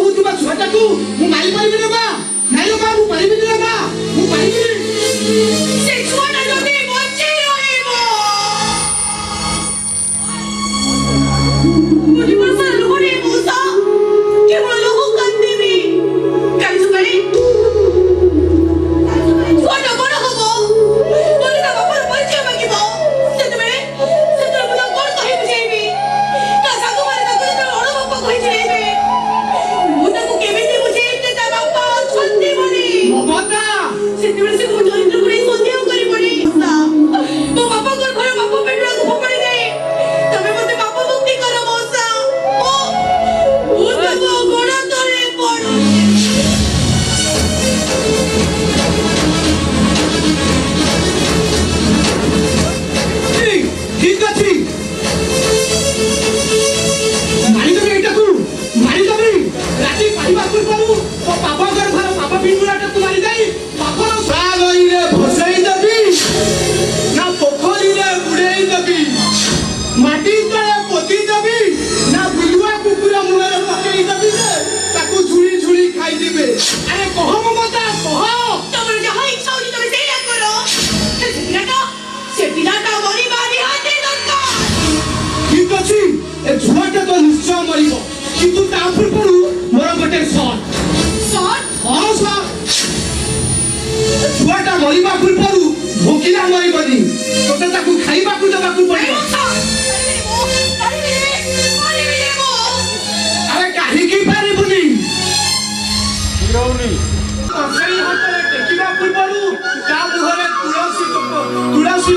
होतिबा छुआटाकू मु मारी परिबि रे बा नाइलो बा मु परिबि रे बा मु परिबि से छुआटा जदी बच्चे रहिबो मुझे बरसा लोरे मुसा केवल लोह कंदेबी काल सुबारी छुआटा बड़ होबो बोले ना बापर परिचय मागिबो सेतबे मुला कोन कहि बुझेबी का सागु मारे ताको तो अण बापा कहि छेबे मु ताको केमिति बुझेबे ता बापा छंदी बनी ममता सेतबे से को जरिद्र गुरे संदेह करि पड़ी मो बापा घर घर बापा पेटरा को पकड़ी दे तबे मते बापा मुक्ति करो मौसा ओ तो गोड़ा तले पड़ो ठीक अछि मारी दबे एटाकू मारी दबे राती पाइबा को करू तो पापा घर घर पापा पिंगुराटा तू मारी जाई पापर सागई रे भसई दबी ना पोखरी रे बुड़ेई दबी माटी तळे पोती दबी ना बुलुआ कुकुरा मुळे पकेई दबी रे ताकू झुली झुली खाई दिबे अरे कह ममता कह तमर जहां इच्छा होनी तबे सेया करो से पिलाटा मरी बानी हाथे दरकार ठीक अछि ए झुआटा तो निश्चय मरिबो किंतु ता पूर्वरु मोर गोटे सन सर हां सर झुआटा मरिबा पूर्वरु भोकिला मरिबनी तोते ताकू खाइबा को देबा को पड़िबो अरे काहे की पारिबनी हिरौनी कसई हातरे टेकिबा पूर्वरु ता मुहरे तुलसी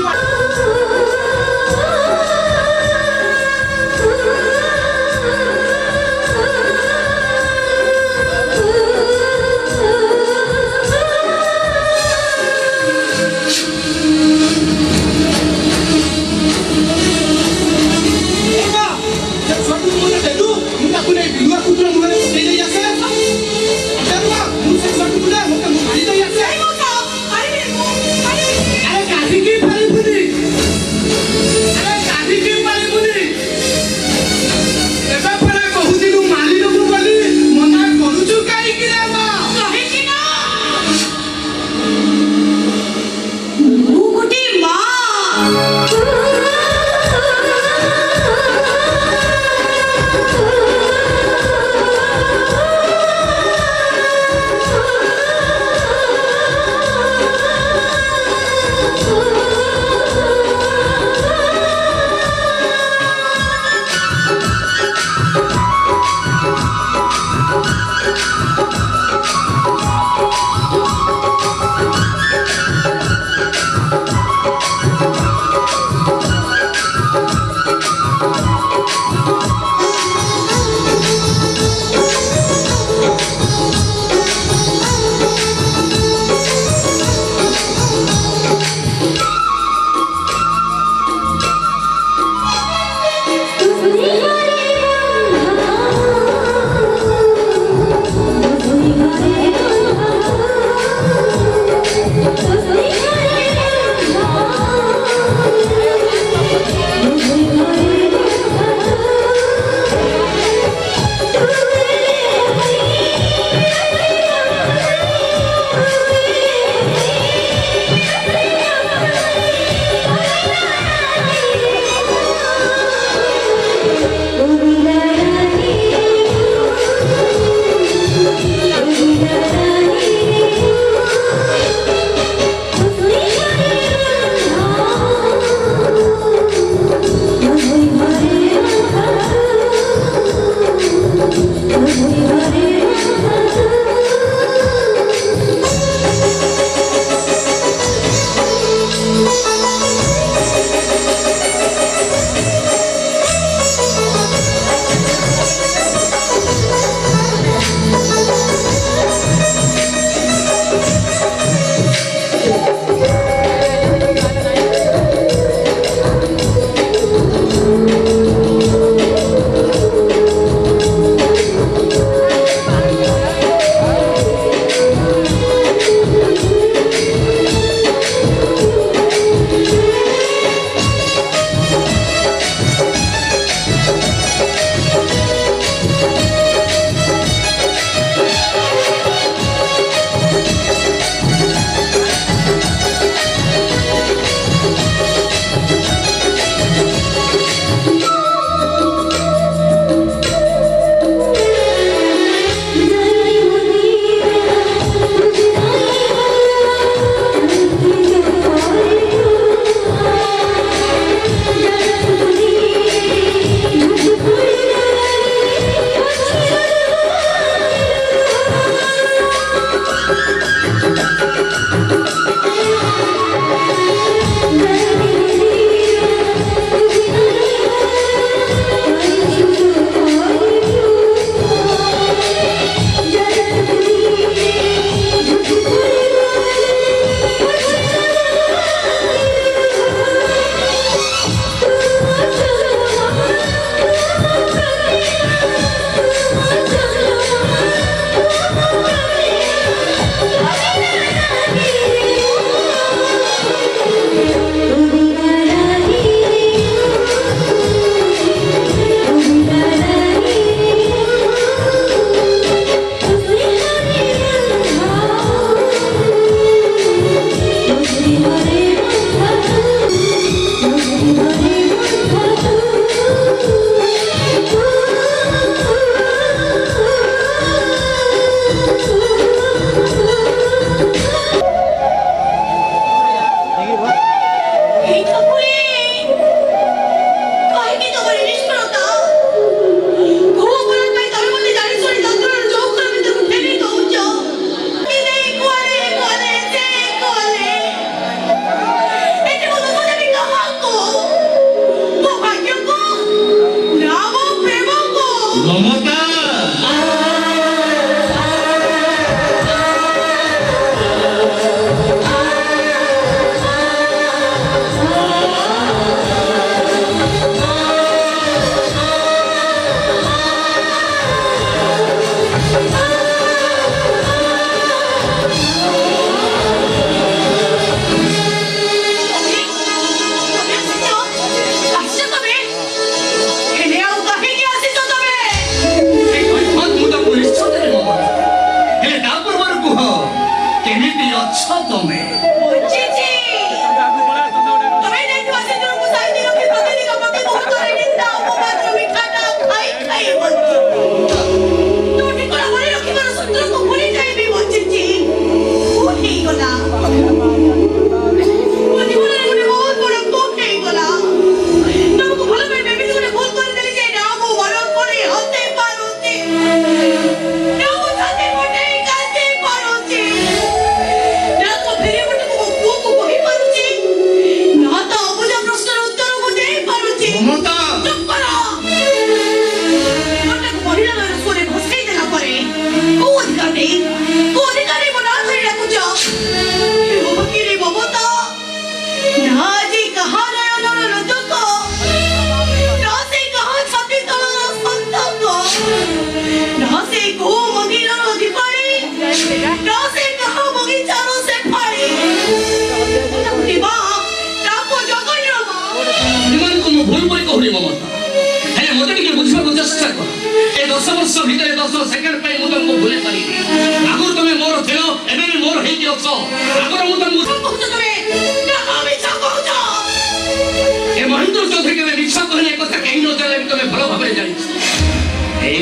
মমতা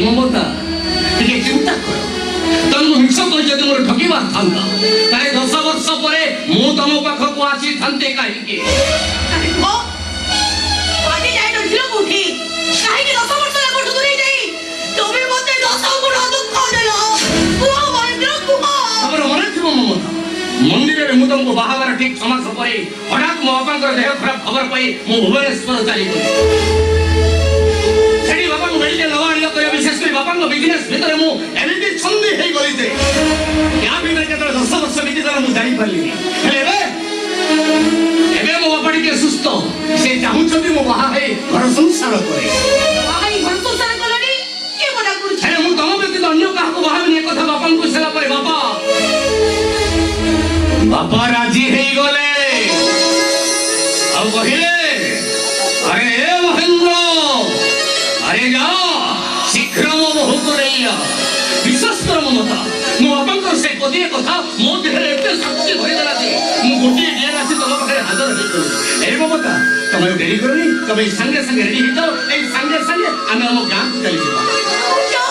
মমতা ଟିକେ ଚିନ୍ତା କର ତମକୁ ମିଛ କହି ଯଦି ମୋର ଠକିବାର ଥାନ୍ତା ତାହେଲେ 10 ବର୍ଷ ପରେ ମୁଁ ତମ ପାଖକୁ ଆସିଥାନ୍ତି କାହିଁକି ମନ୍ଦିରରେ ମୁଁ ତମକୁ ବାହାଘର ଠିକ ସମାସ ପରେ ହଠାତ୍ ମୋ ବାପାଙ୍କର ଦେହ ଖରାପ ଖବର ପାଇ ମୁଁ ଭୁବନେଶ୍ୱର ଚାଲିଗଲି ସେଠି ବାପାଙ୍କୁ ମେଡ଼ିକାଲ ନେବା ଆଣିବା କରିବା ବିଶେଷ କରି ବାପାଙ୍କ ବିଜନେସ୍ ଭିତରେ ମୁଁ ଏମିତି ଛନ୍ଦି ହେଇଗଲି ଯେ ୟା ଭିତରେ କେତେବେଳେ 10 ବର୍ଷ ବିତିଗଲା ମୁଁ ଜାଣିପାରିଲିନି ହେଲେ ଏବେ ମୋ ବାପା ଟିକେ ସୁସ୍ଥ ସେ ଚାହୁଁଛନ୍ତି ମୁଁ ବାହା ହେଇ ଘର ସଂସାର କରେ ହେଲେ ମୁଁ ତମ ବ୍ୟତୀତ ଅନ୍ୟ କାହାକୁ ବାହା ହେବିନି ଏ କଥା ବାପାଙ୍କୁ କହିଲା ପରେ ବାପା ରାଜି ହେଇଗଲେ ଆଉ କହିଲେ ଆରେ ଏ ମହେନ୍ଦ୍ର ଆରେ ଯା ଶୀଘ୍ର ମୋ ବୋହୂକୁ ନେଇଆ ବିଶ୍ୱାସ କର ମମତା ମୋ ବାପାଙ୍କର ସେ ଗୋଟିଏ କଥା ମୋ ଦେହରେ ଏତେ ଶକ୍ତି ଭରିଦେଲା ଯେ ମୁଁ ଗୋଟିଏ ଡିଏନ୍ ଆସି ତମ ପାଖରେ ହାଜର ହେଇଗଲି ଏ ମମତା ତମେ ଡେରି କରନି ତମେ ସାଙ୍ଗେ ସାଙ୍ଗେ ରେଡି ହେଇଯାଅ ଏଇ ସାଙ୍ଗେ ସାଙ୍ଗେ ଆମେ ଆମ ଗାଁକୁ ଚାଲିଯିବା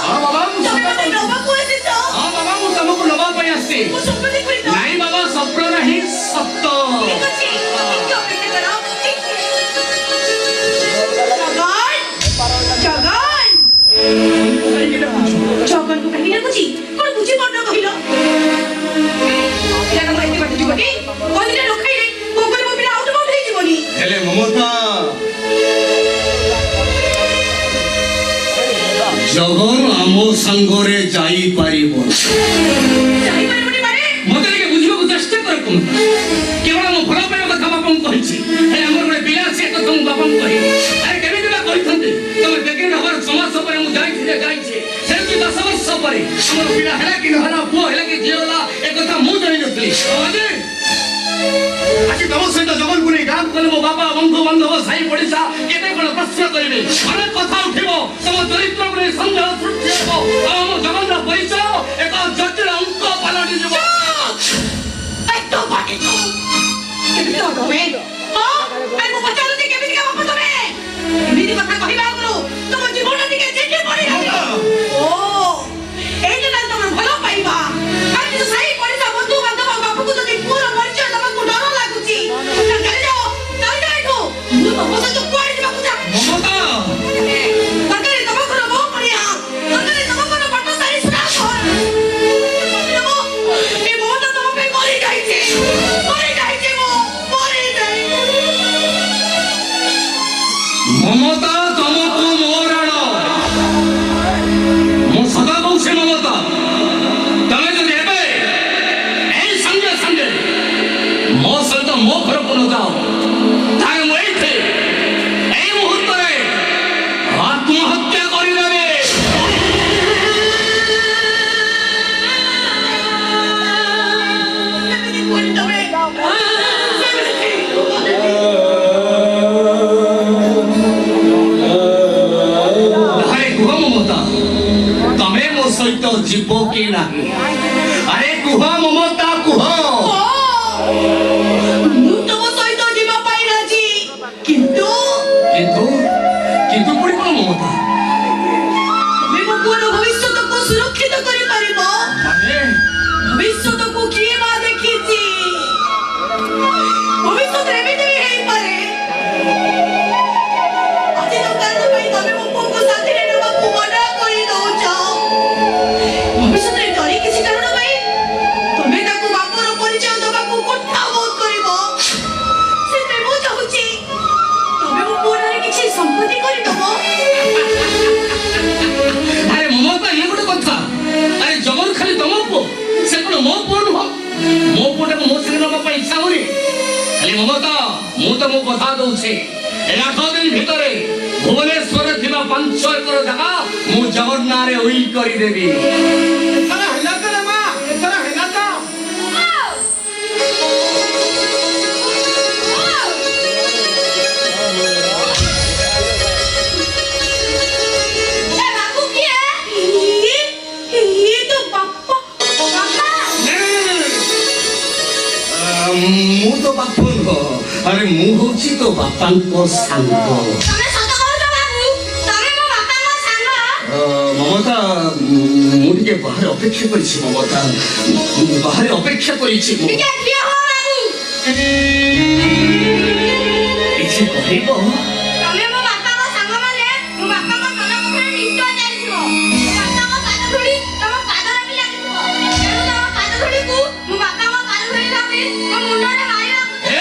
ହଁ ବାବା ମୁଁ ତମକୁ ନବା ପାଇଁ ଆସିଛି ନାଇଁ ବାବା ସ୍ୱପ୍ନ ନାହିଁ ସତ ହେଲେ ମମତା ଜଗନ ଆମ ସାଙ୍ଗରେ ଯାଇପାରିବ ମତେ ଟିକେ ବୁଝିବାକୁ ଚେଷ୍ଟା କର କେବଳ ମୋ ଭଲ ପାଇବା କଥା ବାପାଙ୍କୁ କହିଛି ହେଲେ ଆମର ଗୋଟେ ପିଲା ଅଛି କଥା ମୁଁ ବାପାଙ୍କୁ କହିବି ଆରେ କେମିତି ବା କହିଥାନ୍ତି ତମେ ବେକେଣ୍ଡ ହବାର ସମାଜ ପରେ ମୁଁ ଯାଇଛି ସେମିତି 10 ବର୍ଷ ପରେ ଆମର ପିଲା ହେଲା କି ନହେଲା ପୁଅ ହେଲା କି ଝିଅ ହେଲା ଏ କଥା ମୁଁ ଜାଣିନଥିଲି ଆଜି ତମ ସହିତ ଜଗନକୁ ନେଇ ଗାଁକୁ ଗଲେ ମୋ ବାପା ବନ୍ଧୁ ବାନ୍ଧବ ସାହି ପଡ଼ିଶା କେତେ କଣ ପ୍ରଶ୍ନ କରିବେ ଅନେକ କଥା ଉଠିବ ତମ ଚରିତ୍ରକୁ ନେଇ ସନ୍ଦେହ ସୃଷ୍ଟି ହେବ ଆଉ ଆମ ଜଗନର ପରିଚୟ ଏକ ଜଟିଳ ଅଙ୍କ ପାଲଟିଯିବ মমতা जीव कि नहीं अरे कुह ममता कुह ମୁଁ ତମ ସହିତ ଯିବା ପାଇଁ ରାଜି କିନ୍ତୁ किंतु किंतु पुणी कौन ममता ତମେ ମୋ ପୁଅର ଭବିଷ୍ୟତକୁ ସୁରକ୍ଷିତ କରିପାରିବ ଭବିଷ୍ୟତକୁ କିଏ ବା ଦେଖିଛି ଭବିଷ୍ୟତରେ ଏମିତି ବି ହେଇପାରେ ଆଜି ତ କାରଣ ପାଇଁ ତମେ ମୋ ପୁଅକୁ ସାଥିରେ ନେବାକୁ ମନା କରିଦଉଛ ଭବିଷ୍ୟତରେ ଡରି କିଛି କାରଣ ପାଇଁ ତମେ ତାକୁ ବାପର ପରିଚୟ ଦେବାକୁ କୁଣ୍ଠାବୋଧ କରିବ ସେଥିପାଇଁ ମୁଁ ଚାହୁଁଛି ତମେ ମୋ ପୁଅର କିଛି ସମ୍ପତ୍ତି କରିଦବ अरे ममता ये गोटे कथा अरे जबर खाली तुम पुओ से कौन मो पुओ नुह मो पुओटा मो संगे नवा इच्छा होनी खाली ममता मु तुम कथा दउछे 8 दिन भितर भुवनेश्वर थिबा 5 एकर जगह मु जबर नारे उइल करी देबी एथरा हैला त रे मां एथरा हैला त मु तो बापू नुह अरे मु होची तो बापा को सांग ममता मुझे बाहर अपेक्षा करिछि ममता बाहर अपेक्षा करिछि किछि कहइबो तमे मो बापा को संग माने मो बापा को तन पखरे निश्चय जाइथिबो बापा को पाद धुड़ी तम पाद रखि लागिथिबो तेनु तम पाद धुड़ी को मो बापा को पाद धुड़ी राबे मो मुंडरे मारिबा ए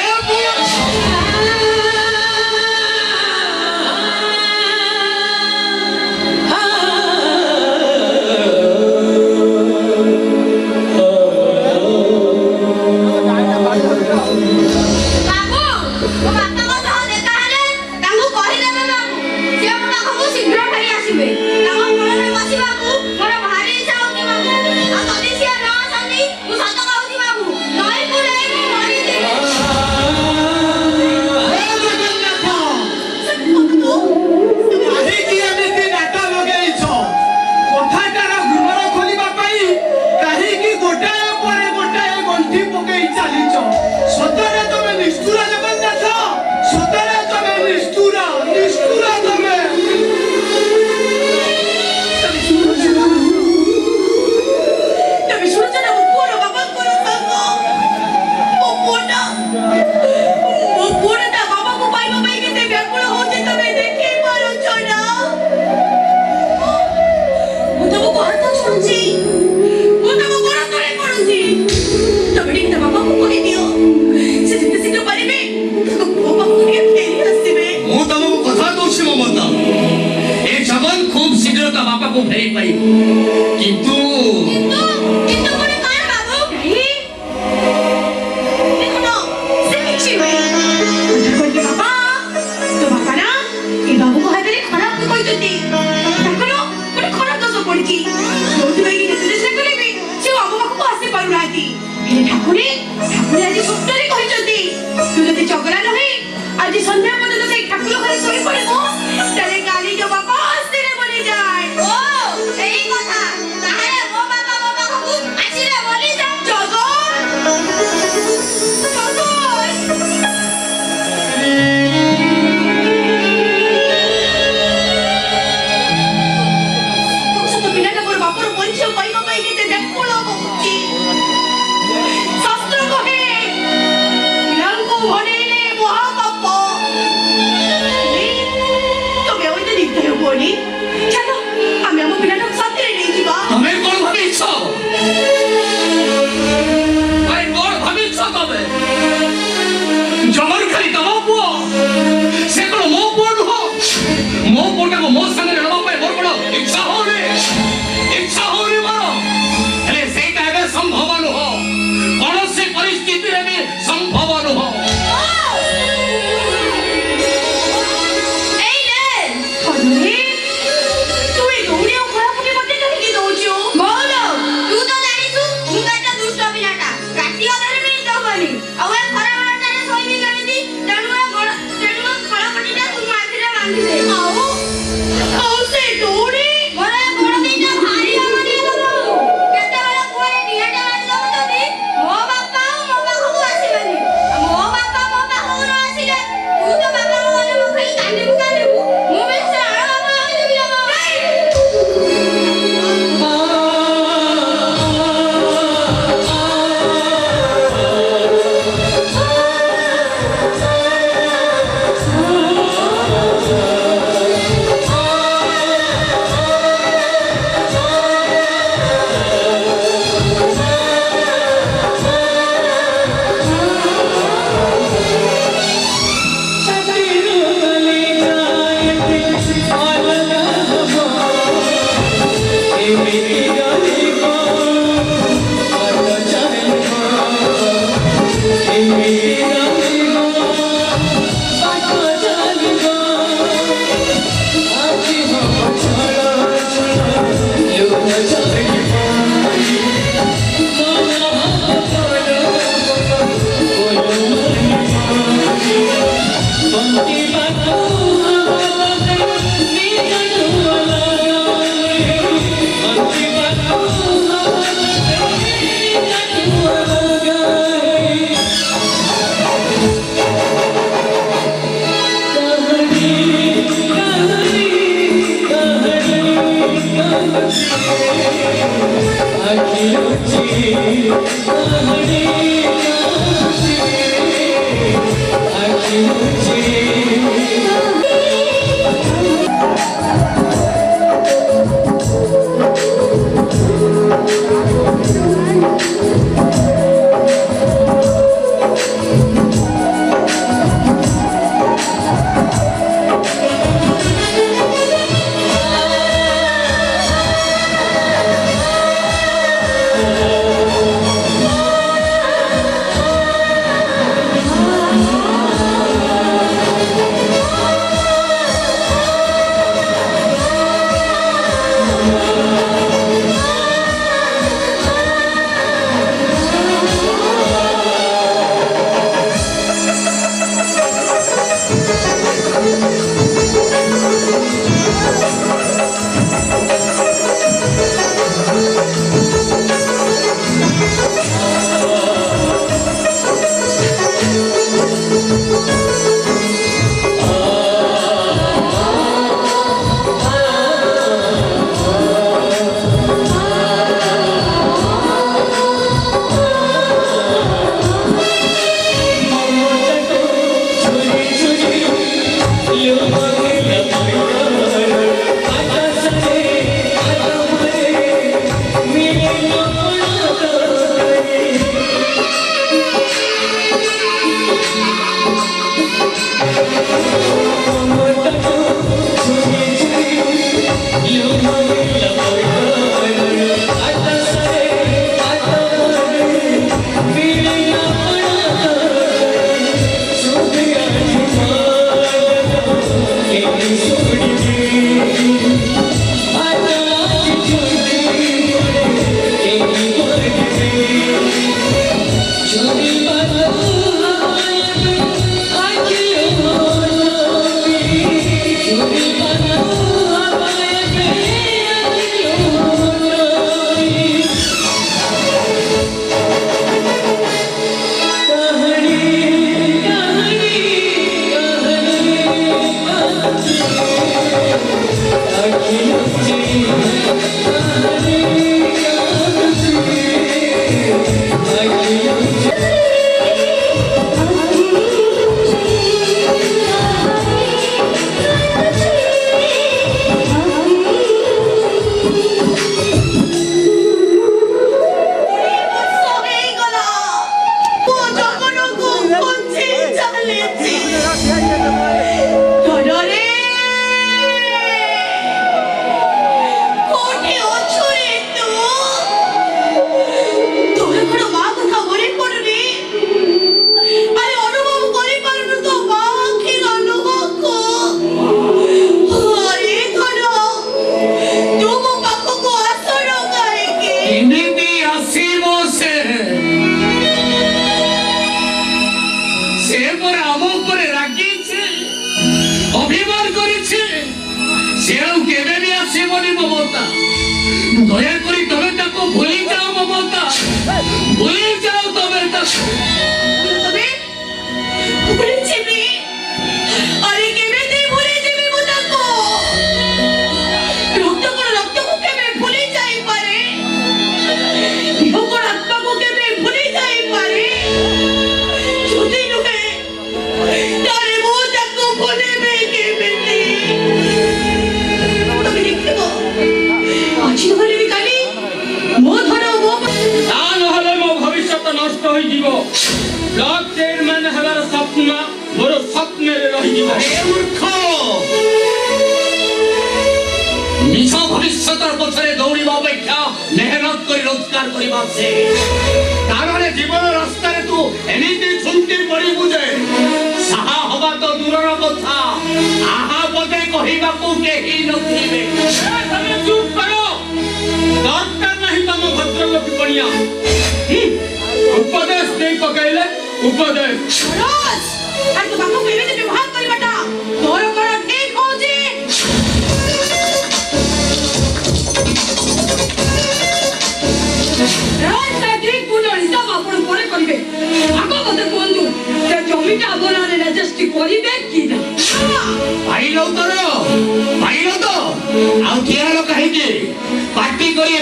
ଆଉ ସେ ଡୋରି ମୋର ବଡ ଦିଟା ଭାରି ଆମନି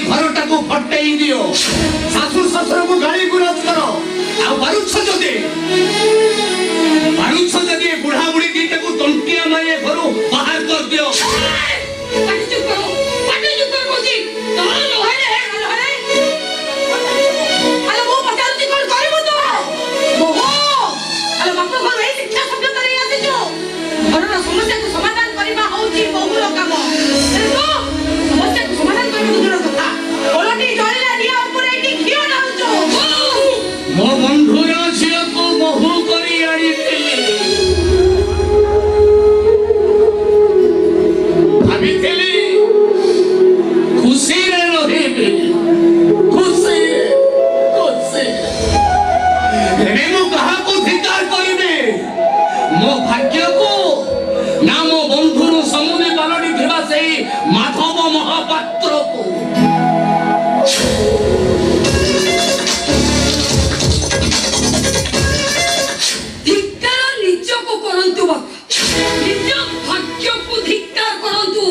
ଘରଟା କୁ ଫଟେଇ ଦିଅ ଶାଶୁ ଶ୍ୱଶୁରକୁ ଗାଳି ଗୁଲଜ କର ଆଉ ପାରୁଛ ଯଦି ବୁଢା ବୁଢୀ ଦିଟାକୁ ତଣ୍ଟିଆ ମାରି ଘରୁ ବାହାର କରିଦିଅ ପାଟି ଚୁପ କର କହୁଛି ତମର ଲୋହାରେ ଆଲୋ ମୁଁ ପଚାରୁଛି କଣ କରିବୁ ତୁ ବୋହୁ ଆଲୋ ବାପ ଘରୁ ଏଇ ଶିକ୍ଷା ସଭ୍ୟତା ନେଇ ଆସିଛୁ ଘରର ସମସ୍ୟାକୁ ସମାଧାନ କରିବା ହଉଛି ବୋହୁର କାମ ସମସ୍ୟାକୁ ସମାଧାନ କରିବାକୁ ଦୂର କଥା ଓଲଟି ଜଳିଲା ନିଆଁ ଉପରେ ଏଠି ଘିଅ ଢାଳୁଛୁ ମୋ ବନ୍ଧୁର ଝିଅକୁ ବୋହୂ କରି ଆଣିଥିଲି ଭାବିଥିଲି ଖୁସିରେ ରହିବି ଏବେ ମୁଁ କାହାକୁ ଧିକ୍କାର କରିବି ମୋ ଭାଗ୍ୟକୁ ନା ମୋ ବନ୍ଧୁର ସମୁଦି ପାଲଟି ଥିବା ସେଇ ମାଧବ ମହାପାତ୍ରକୁ ଧିକ୍କାର ନିଜକୁ କରନ୍ତୁ ବାପା ନିଜ ଭାଗ୍ୟକୁ ଧିକ୍କାର କରନ୍ତୁ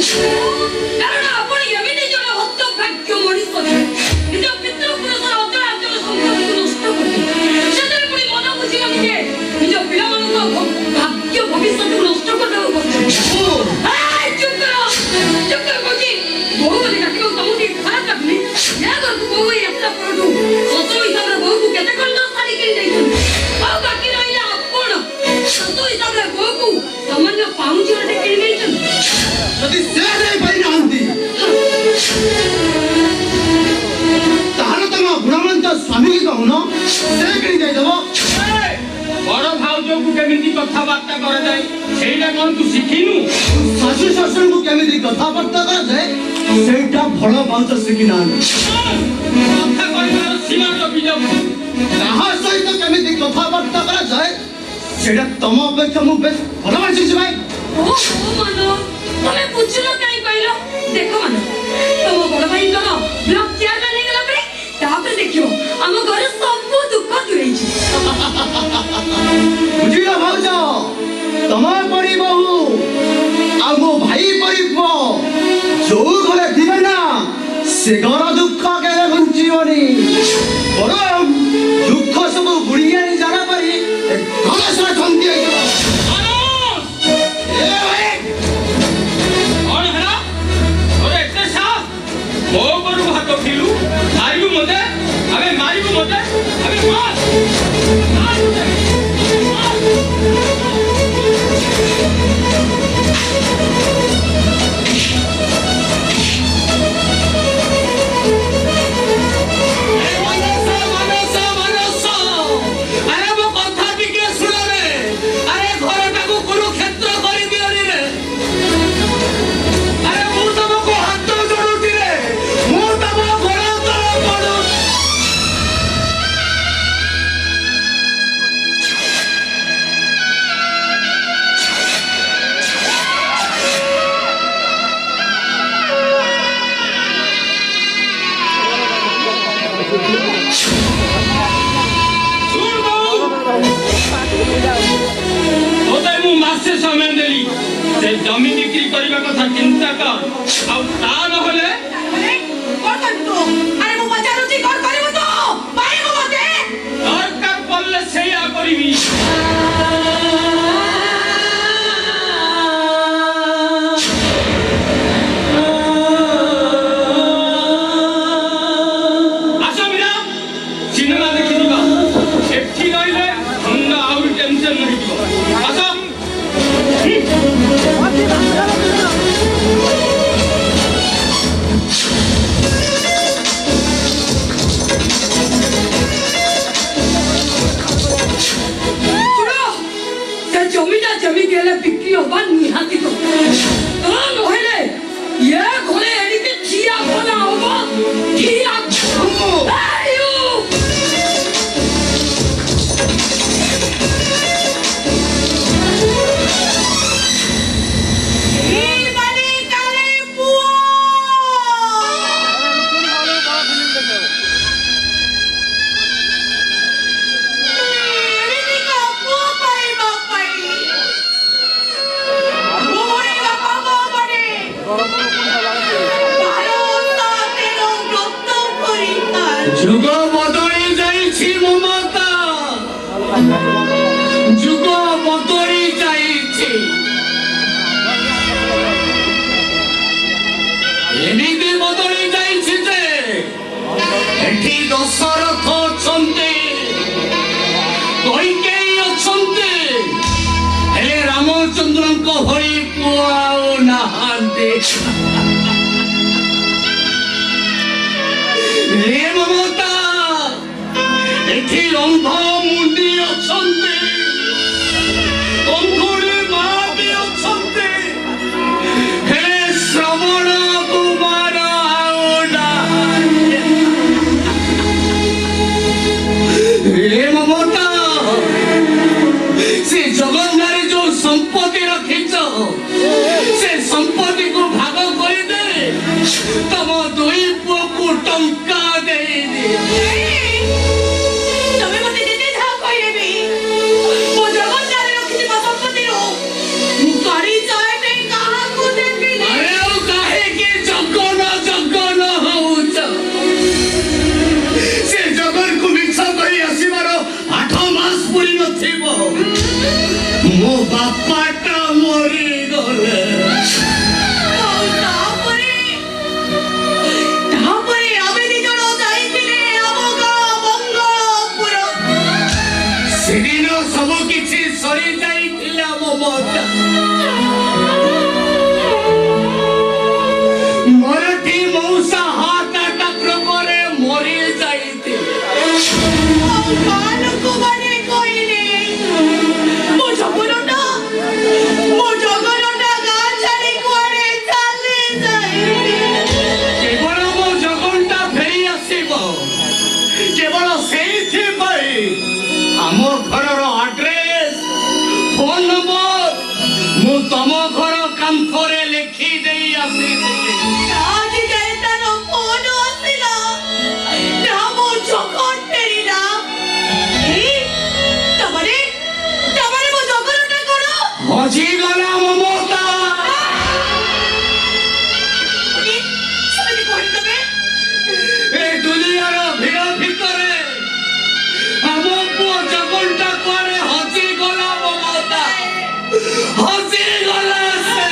କାରଣ ଆପଣ ଏମିତି ଜଣେ ହତଭାଗ୍ୟ ମଣିଷ ନିଜ ପିତୃପୁରୁଷର ଅଚଳ ଆଚଳ ସମ୍ପତ୍ତିକୁ ନଷ୍ଟ କରିବେ ସେଥିରେ ପୁଣି ମନ ବୁଝିବନି ଯେ ନିଜ ପିଲାମାନଙ୍କ ଭାଗ୍ୟ ଭବିଷ୍ୟତକୁ ନଷ୍ଟ କରିଦେବାକୁ ଚୁପ କର କହୁଛି ବୋହୁ ବୋଲି ଡାକିବାକୁ ତମକୁ ଟିକେ ଖରାପ ଲାଗୁନି ଏହା ଘରକୁ ବୋହୁ ଏଇ ଆସିଲା ପରଠୁ ଶ୍ୱଶୁର ହିସାବରେ ବୋହୁକୁ କେତେ ଖଣ୍ଡ ଶାଢ଼ୀ କିଣି ଦେଇଛନ୍ତି ଆଉ ବାକି ରହିଲା ଆପଣ ଶାଶୁ ହିସାବରେ ବୋହୁକୁ ସାମାନ୍ୟ ପାଉଁଜି ଗୋଟେ କିଣି ଦେଇଛନ୍ତି ଯଦି ସେ ଦେଇପାରିନାହାନ୍ତି ତାହେଲେ ତମ ଗୁଣବନ୍ତ ସ୍ୱାମୀକି କହୁନ ସେ କିଣି ଦେଇଦେବ ବଡ ଭାଉଜକୁ କେମିତି କଥାବାର୍ତ୍ତା କରାଯାଏ ସେଇଟା କଣ ତୁ ଶିଖିନୁ ଶାଶୁ ଶ୍ୱଶୁରଙ୍କୁ କେମିତି କଥାବାର୍ତ୍ତା କରାଯାଏ ସେଇଟା ଭଲ ଭାଉଜ ଶିଖିନାହାନ୍ତି କଥା କହିବାର ସୀମା ରଖି ଯାଉଛି କାହା ସହିତ କେମିତି କଥାବାର୍ତ୍ତା କରାଯାଏ ସେଇଟା ତମ ଅପେକ୍ଷା ମୁଁ ବେଶ ଭଲ ବାଛିଛି ଭାଇ ମାନ ତମେ ବୁଝୁନ କାହିଁ କହିଲ ଦେଖ ମାନ ତମ ବଡ ଭାଇଙ୍କର ବ୍ଲକ ଚେୟାରମ୍ୟାନ ହେଇଗଲା ପରେ ତାପରେ ଦେଖିବ ଆମ ଘରେ ସବୁ ଦୁଃଖ ଦୂରେଇଛି ବୁଝିଲ ଭାଉଜ ତମ ପରି ବୋହୁ ଆଉ ମୋ ଭାଇ ପରି ପୁଅ ଯୋଉ ଘରେ ଥିବେ ନା ସେ ଘର ଦୁଃଖ କେବେ ଘୁଞ୍ଚିବନି ବରଂ ଦୁଃଖ ସବୁ ବୁଡି ଆଣି ଜାଣା ପାରି କଳସରେ ଖନ୍ଦି ହେଇଯିବ जमी बिक्री करने कथा चिंता कर आउ ता नहले कोन करतो अरे मु पचारुची कोन करबो तो पाइबो मते दरकार पड़ले सेया करिवि आसो मीरा सिनेमा देखि दिबा एठी रहिले हमरा आउर टेंशन नहीं दिबो आसो ଯୁଗ ବଦଳି ଯାଇଛି ମମତା, ଯୁଗ ବଦଳି ଯାଇଛି। ଏମିତି ବଦଳି ଯାଇଛି ଯେ ଏଠି ଦଶରଥ ଅଛନ୍ତି, କୈକେୟୀ ଅଛନ୍ତି, ହେଲେ ରାମଚନ୍ଦ୍ରଙ୍କ ଭଳି ପୁଅ ଆଉ ନାହାନ୍ତି। ହେ ମମତା, ଏଠି ରମ୍ଭ ମୁଣ୍ଡି ଅଛନ୍ତି, ଅଙ୍ଗୁଳି ମା ବି ଅଛନ୍ତି, ହେଲେ ଶ୍ରବଣ କୁମାର ଆଉ ନାହାନ୍ତି। ହେ ମମତା, ସେ ଜଗନ୍ନାଥରେ ଯୋଉ ସମ୍ପତ୍ତି ରଖିଛ, ସେ ସମ୍ପତ୍ତିକୁ ଭାଗ କରିଦେ, ତମ ଦୁଇ ପୁଅକୁ ଟଙ୍କା ଦେଇଦିଅ। ତମେ ମତେ ଯେତେ ଯାହା କହିଲେ ବି ମୋ ଜଗନ୍ନାଥରେ ରଖିଥିବା ସମ୍ପତ୍ତିରୁ ମୁଁ କରି ଚଳେଇବି, କାହାକୁ ଦେବିନି। ଆରେ ଆଉ କାହିଁକି ଜଗନ ଜଗନ ହଉଛ? ସେ ଜଗନକୁ ମିଛ କହି ଆସିବାର 8 ମାସ ପୁରି ନଥିବ, ମୋ ବାପାଟା ମରିଗଲେ। ଆଉ ତାପରେ ଆମେ ଦି ଜଣ ଯାଇଥିଲେ ଆମ ଗାଁ ମଙ୍ଗଳପୁର। ସେଦିନ ସବୁ କିଛି ସରି ଯାଇଥିଲା ମମତା। ମରାଠୀ ମଉସା ହାର୍ଟ ଆଟାକ୍ ରୋଗରେ ମରି ଯାଇଥିଲେ। ଆଉ କାହାକୁ ମାନେ କହିଲେ ମୋ ଜଗନଟା ଗାଁ ଛାଡି କୁଆଡେ ଚାଲି ଯାଇଛି। କେବଳ ମୋ ଜଗନଟା ଫେରି ଆସିବ, କେବଳ ସେଇଥିପାଇଁ ଆମ ଘରର ଆଡ୍ରେସ୍, ଫୋନ ନମ୍ବର ମୁଁ ତମ ଘର କାନ୍ଥରେ ଲେଖି ଦେଇ ଆସିଥିଲି। ଆଜି ଯାଏ ତାର ଫୋନ ଆସିଲା ନା ମୋ ଜଗନ ଫେରିଲା। ତାପରେ ମୋ ଜଗନଟା କଣ ହଜିଗଲା ମମତା। ସେମିତି କହିଦେବେ? ଏ ଦୁନିଆର ଭିଡ଼ ଭିତରେ ଆମ ପୁଅ ଜଗନଟା କୁଆଡେ ହଜିଗଲା ମମତା, ହଜିଗଲା ସେ।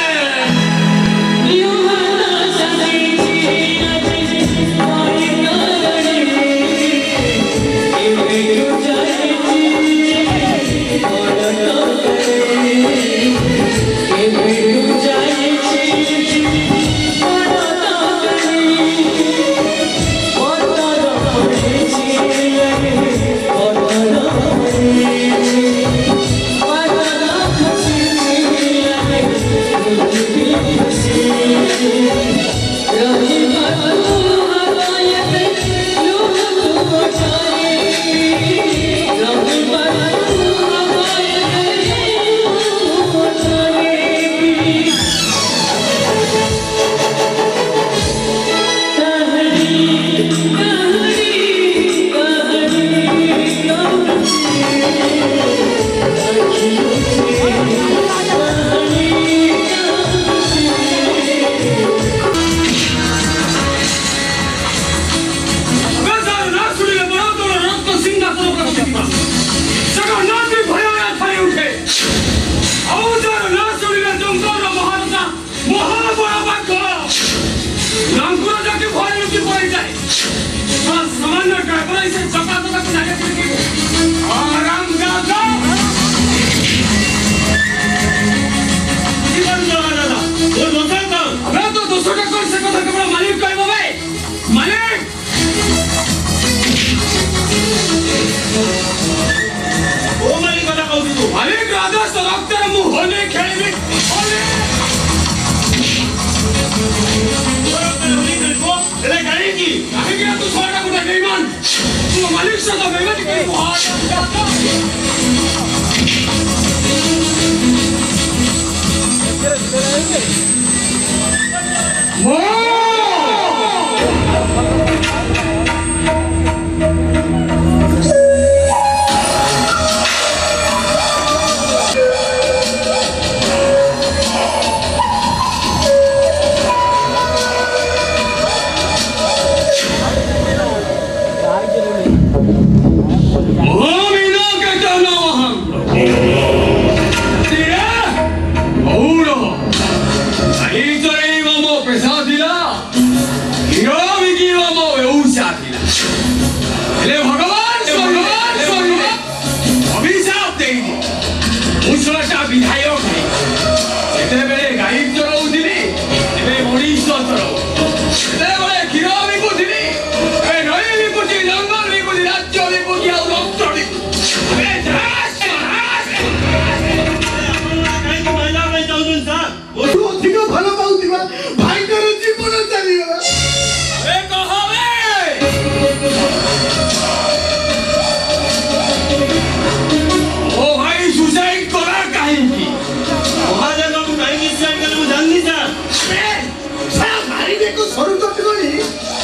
ସରୁ ଚଟିଗଣି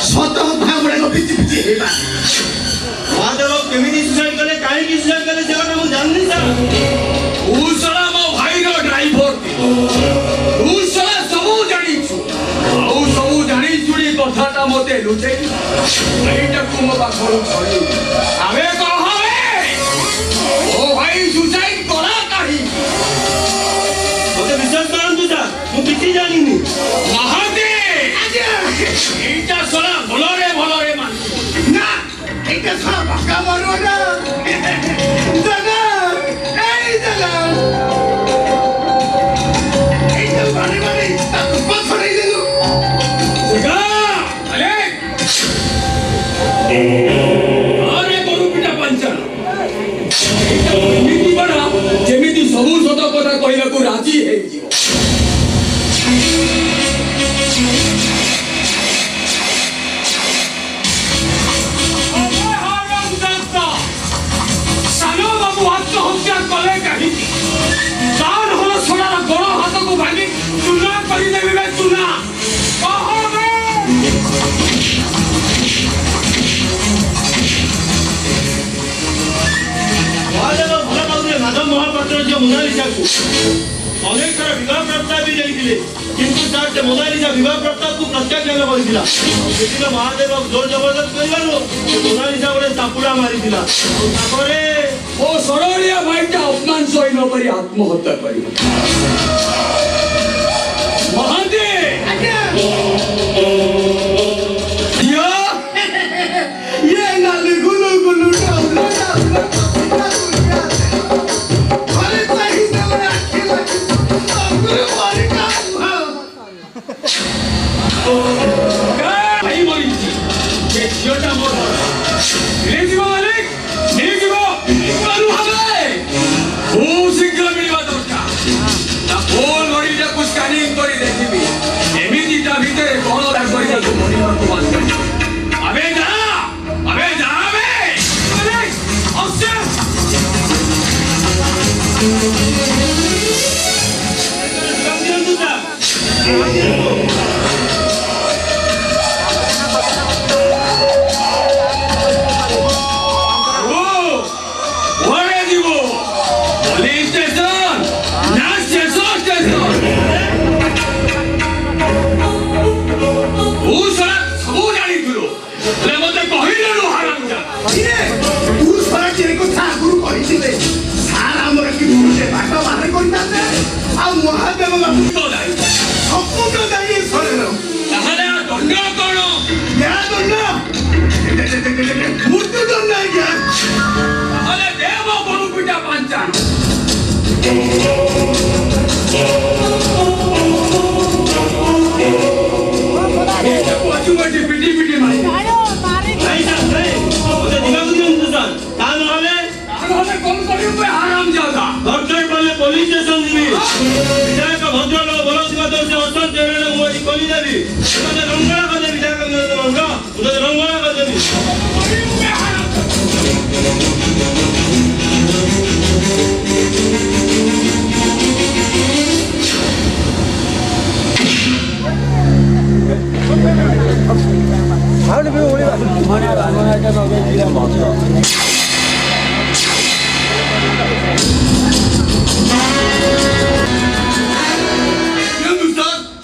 ସତ କଥା ଗୁଡ଼ାକ ପିଚି ପିଚି ହେବା ମହାଦେବ କେମିତି ସୁସାଇଡ୍ କଲେ କାହିଁକି ସୁସାଇଡ୍ କଲେ ସେ କଥା ମୁଁ ଜାଣିନି ସାର୍ ଉଷଳା ମୋ ଭାଇର ଡ୍ରାଇଭର ଉଷଳା ସବୁ ଜାଣିଛୁ ଆଉ ସବୁ ଜାଣି ଶୁଣି କଥାଟା ମତେ ଲୁଚେଇ ଏଇଟାକୁ ମୋ ପାଖରୁ ଛଡ଼େଇ ଆମେ କହ ମୋ ଭାଇ ସୁସାଇଡ୍ କଲା କାହିଁକି ମୋତେ ବିଶ୍ୱାସ କରନ୍ତୁ ସାର୍ ମୁଁ କିଛି ଜାଣିନି ମହାନ୍ତି এইটা শোনা ভলরে ভলরে মান না এটা সব বাঁকা মারো না জানা এই জানা এইটা মানে মানে তাকে পাছড়াই দিল জাগা আলে আরে গরু পিটা পাঞ্চা এইটা এমিতি বড় যেমিতি সবু সত কথা কইলাকু রাজি হেই যিব আত্মহত্যা কলে কাহিনী তার হলো সোনার বড় হাতকু ভাঙি চুনা করে দেবে চুনা ମହାଦେବ ଭଲ ପାଉଥିଲେ ମାଧବ ମହାପାତ୍ର ଝିଅ ମୋନାଲିସାକୁ ଅନେକ ଥର ବିବାହ ପ୍ରସ୍ତାବ ବି ଦେଇଥିଲେ କିନ୍ତୁ ସାର୍ ସେ ମୋନାଲିସା ବିବାହ ପ୍ରସ୍ତାବକୁ ପ୍ରତ୍ୟାଖ୍ୟାନ କରିଥିଲା ସେଦିନ ମହାଦେବ ଜୋର ଜବରଦସ୍ତ କରିବାରୁ ସେ ମୋନାଲିସା ଗୋଟେ ଚାପୁଡ଼ା ମାରିଥିଲା ତାପରେ ও সরলিয়া ভাইটা অপমান সই নকরি আত্মহত্যা করিব মহান্তি ইয়া ইয়ে নালি গুলু গুলু ডাউলা ডাউলা আরে তাই না রাখি রাখি আমরে মারি কাম ভাই মরিছি যে ঝিওটা মোর নিয়ে যাব মালিক নিয়ে যাব কালু হবে খুব শীঘ্র মিলিবা দরকার তা ফোন মরিটাକୁ স্ক্যানিং করে দেখিবি এমিতি তা ভিতরে কোন দাগ করিବାକୁ মরিବାକୁ বাধ্য আবে যা বে মালিক অবশ্যই ଦିଅନ୍ତୁ ସାର୍ ঘরে দিব পুলিশ স্টেশন না স্টেশন স্টেশন উষা সবু জানিଥିଲୁ ହେଲେ ମତେ କହିଲେନୁ ହାରାମଜା ইয়ে তুই সারা যে কথা গুরু কইছিলে সার আমার কি ভুলে বাটা বাহার কইতাছে আর মহাদেব বাবু তো নাই সম্পূর্ণ দায়ী সরেন তাহলে আর দণ্ড কোন ইয়া দণ্ড মৃত্যু দণ্ড ইয়া তাহলে দেব গরু পিটা পাঞ্চান পচুমটি পিটি পিটি মারি ନାଇଁ ସାର୍ ନାଇଁ ମୋତେ ଯିବାକୁ ଦିଅନ୍ତୁ ସାର୍ ତା ନହେଲେ তাহলে কোন করিবে হারামজাদা ଦରକାର ପଡ଼ିଲେ ପୋଲିସ ଷ୍ଟେସନ ଯିବି ବିଧାୟକ ଭଦ୍ରଲୋକ ବୋଲଉଥିବା ତ ସେ ଅଛନ୍ତି ମୁଁ ଏଠି କହିଦେବି ମୋତେ ରଙ୍ଗଳା କରିଦେବି ବିଧାୟକ ରଙ୍ଗ ମୋତେ ରଙ୍ଗଳା କରିଦେବି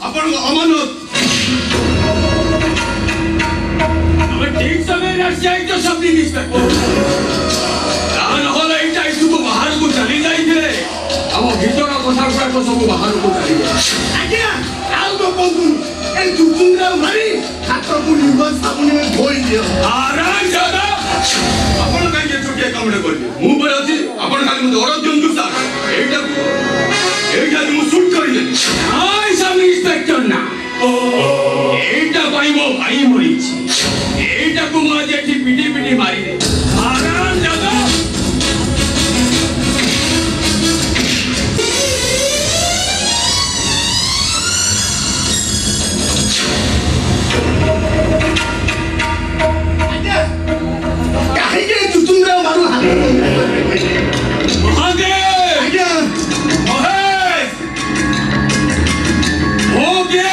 ଆପଣଙ୍କ ଅମାନତ ଆମେ ଠିକ ସମୟରେ ଆସିଯାଇଛ ସବ୍ ଇନ୍ସପେକ୍ଟର ତା ନହେଲେ ଏଇଟା ଏଠୁକୁ ବାହାରକୁ ଚାଲି ଯାଇଥିଲେ ଆମ ଭିତର କଥା ଗୁଡାକ ସବୁ ବାହାରକୁ ଚାଲିଯାଏ আজ্ঞা আউ তো বন্ধু এই চুচুংরা মারি হাতକୁ লিভ সাবুনে ধୋଇ দিଅ ହାରାମଜାଦା ଆପଣ କାହିଁକି ଏ ଛୋଟିଆ କାମଟା କରିବେ ମୁଁ ପରେ ଅଛି ଆପଣ ଖାଲି ମୋତେ ଅର୍ଡର ଦିଅନ୍ତୁ ସାର୍ ଏଇଟା ମୁଁ ସୁଟ୍ କରିଦେବି ନାଇଁ ସବ୍ ଇନ୍ସପେକ୍ଟର ନା এইটা ପାଇଁ ମୋ ଭାଇ ମରିଛି এইଟାକୁ ମୁଁ ଆଜି ଏଠି ପିଟି ପିଟି ମାରିଦେବି ହାରାମଜାଦା কাহিকে চুচুংরা মারু হাত মহাদেব আজ্ঞা মহেশ ভোগে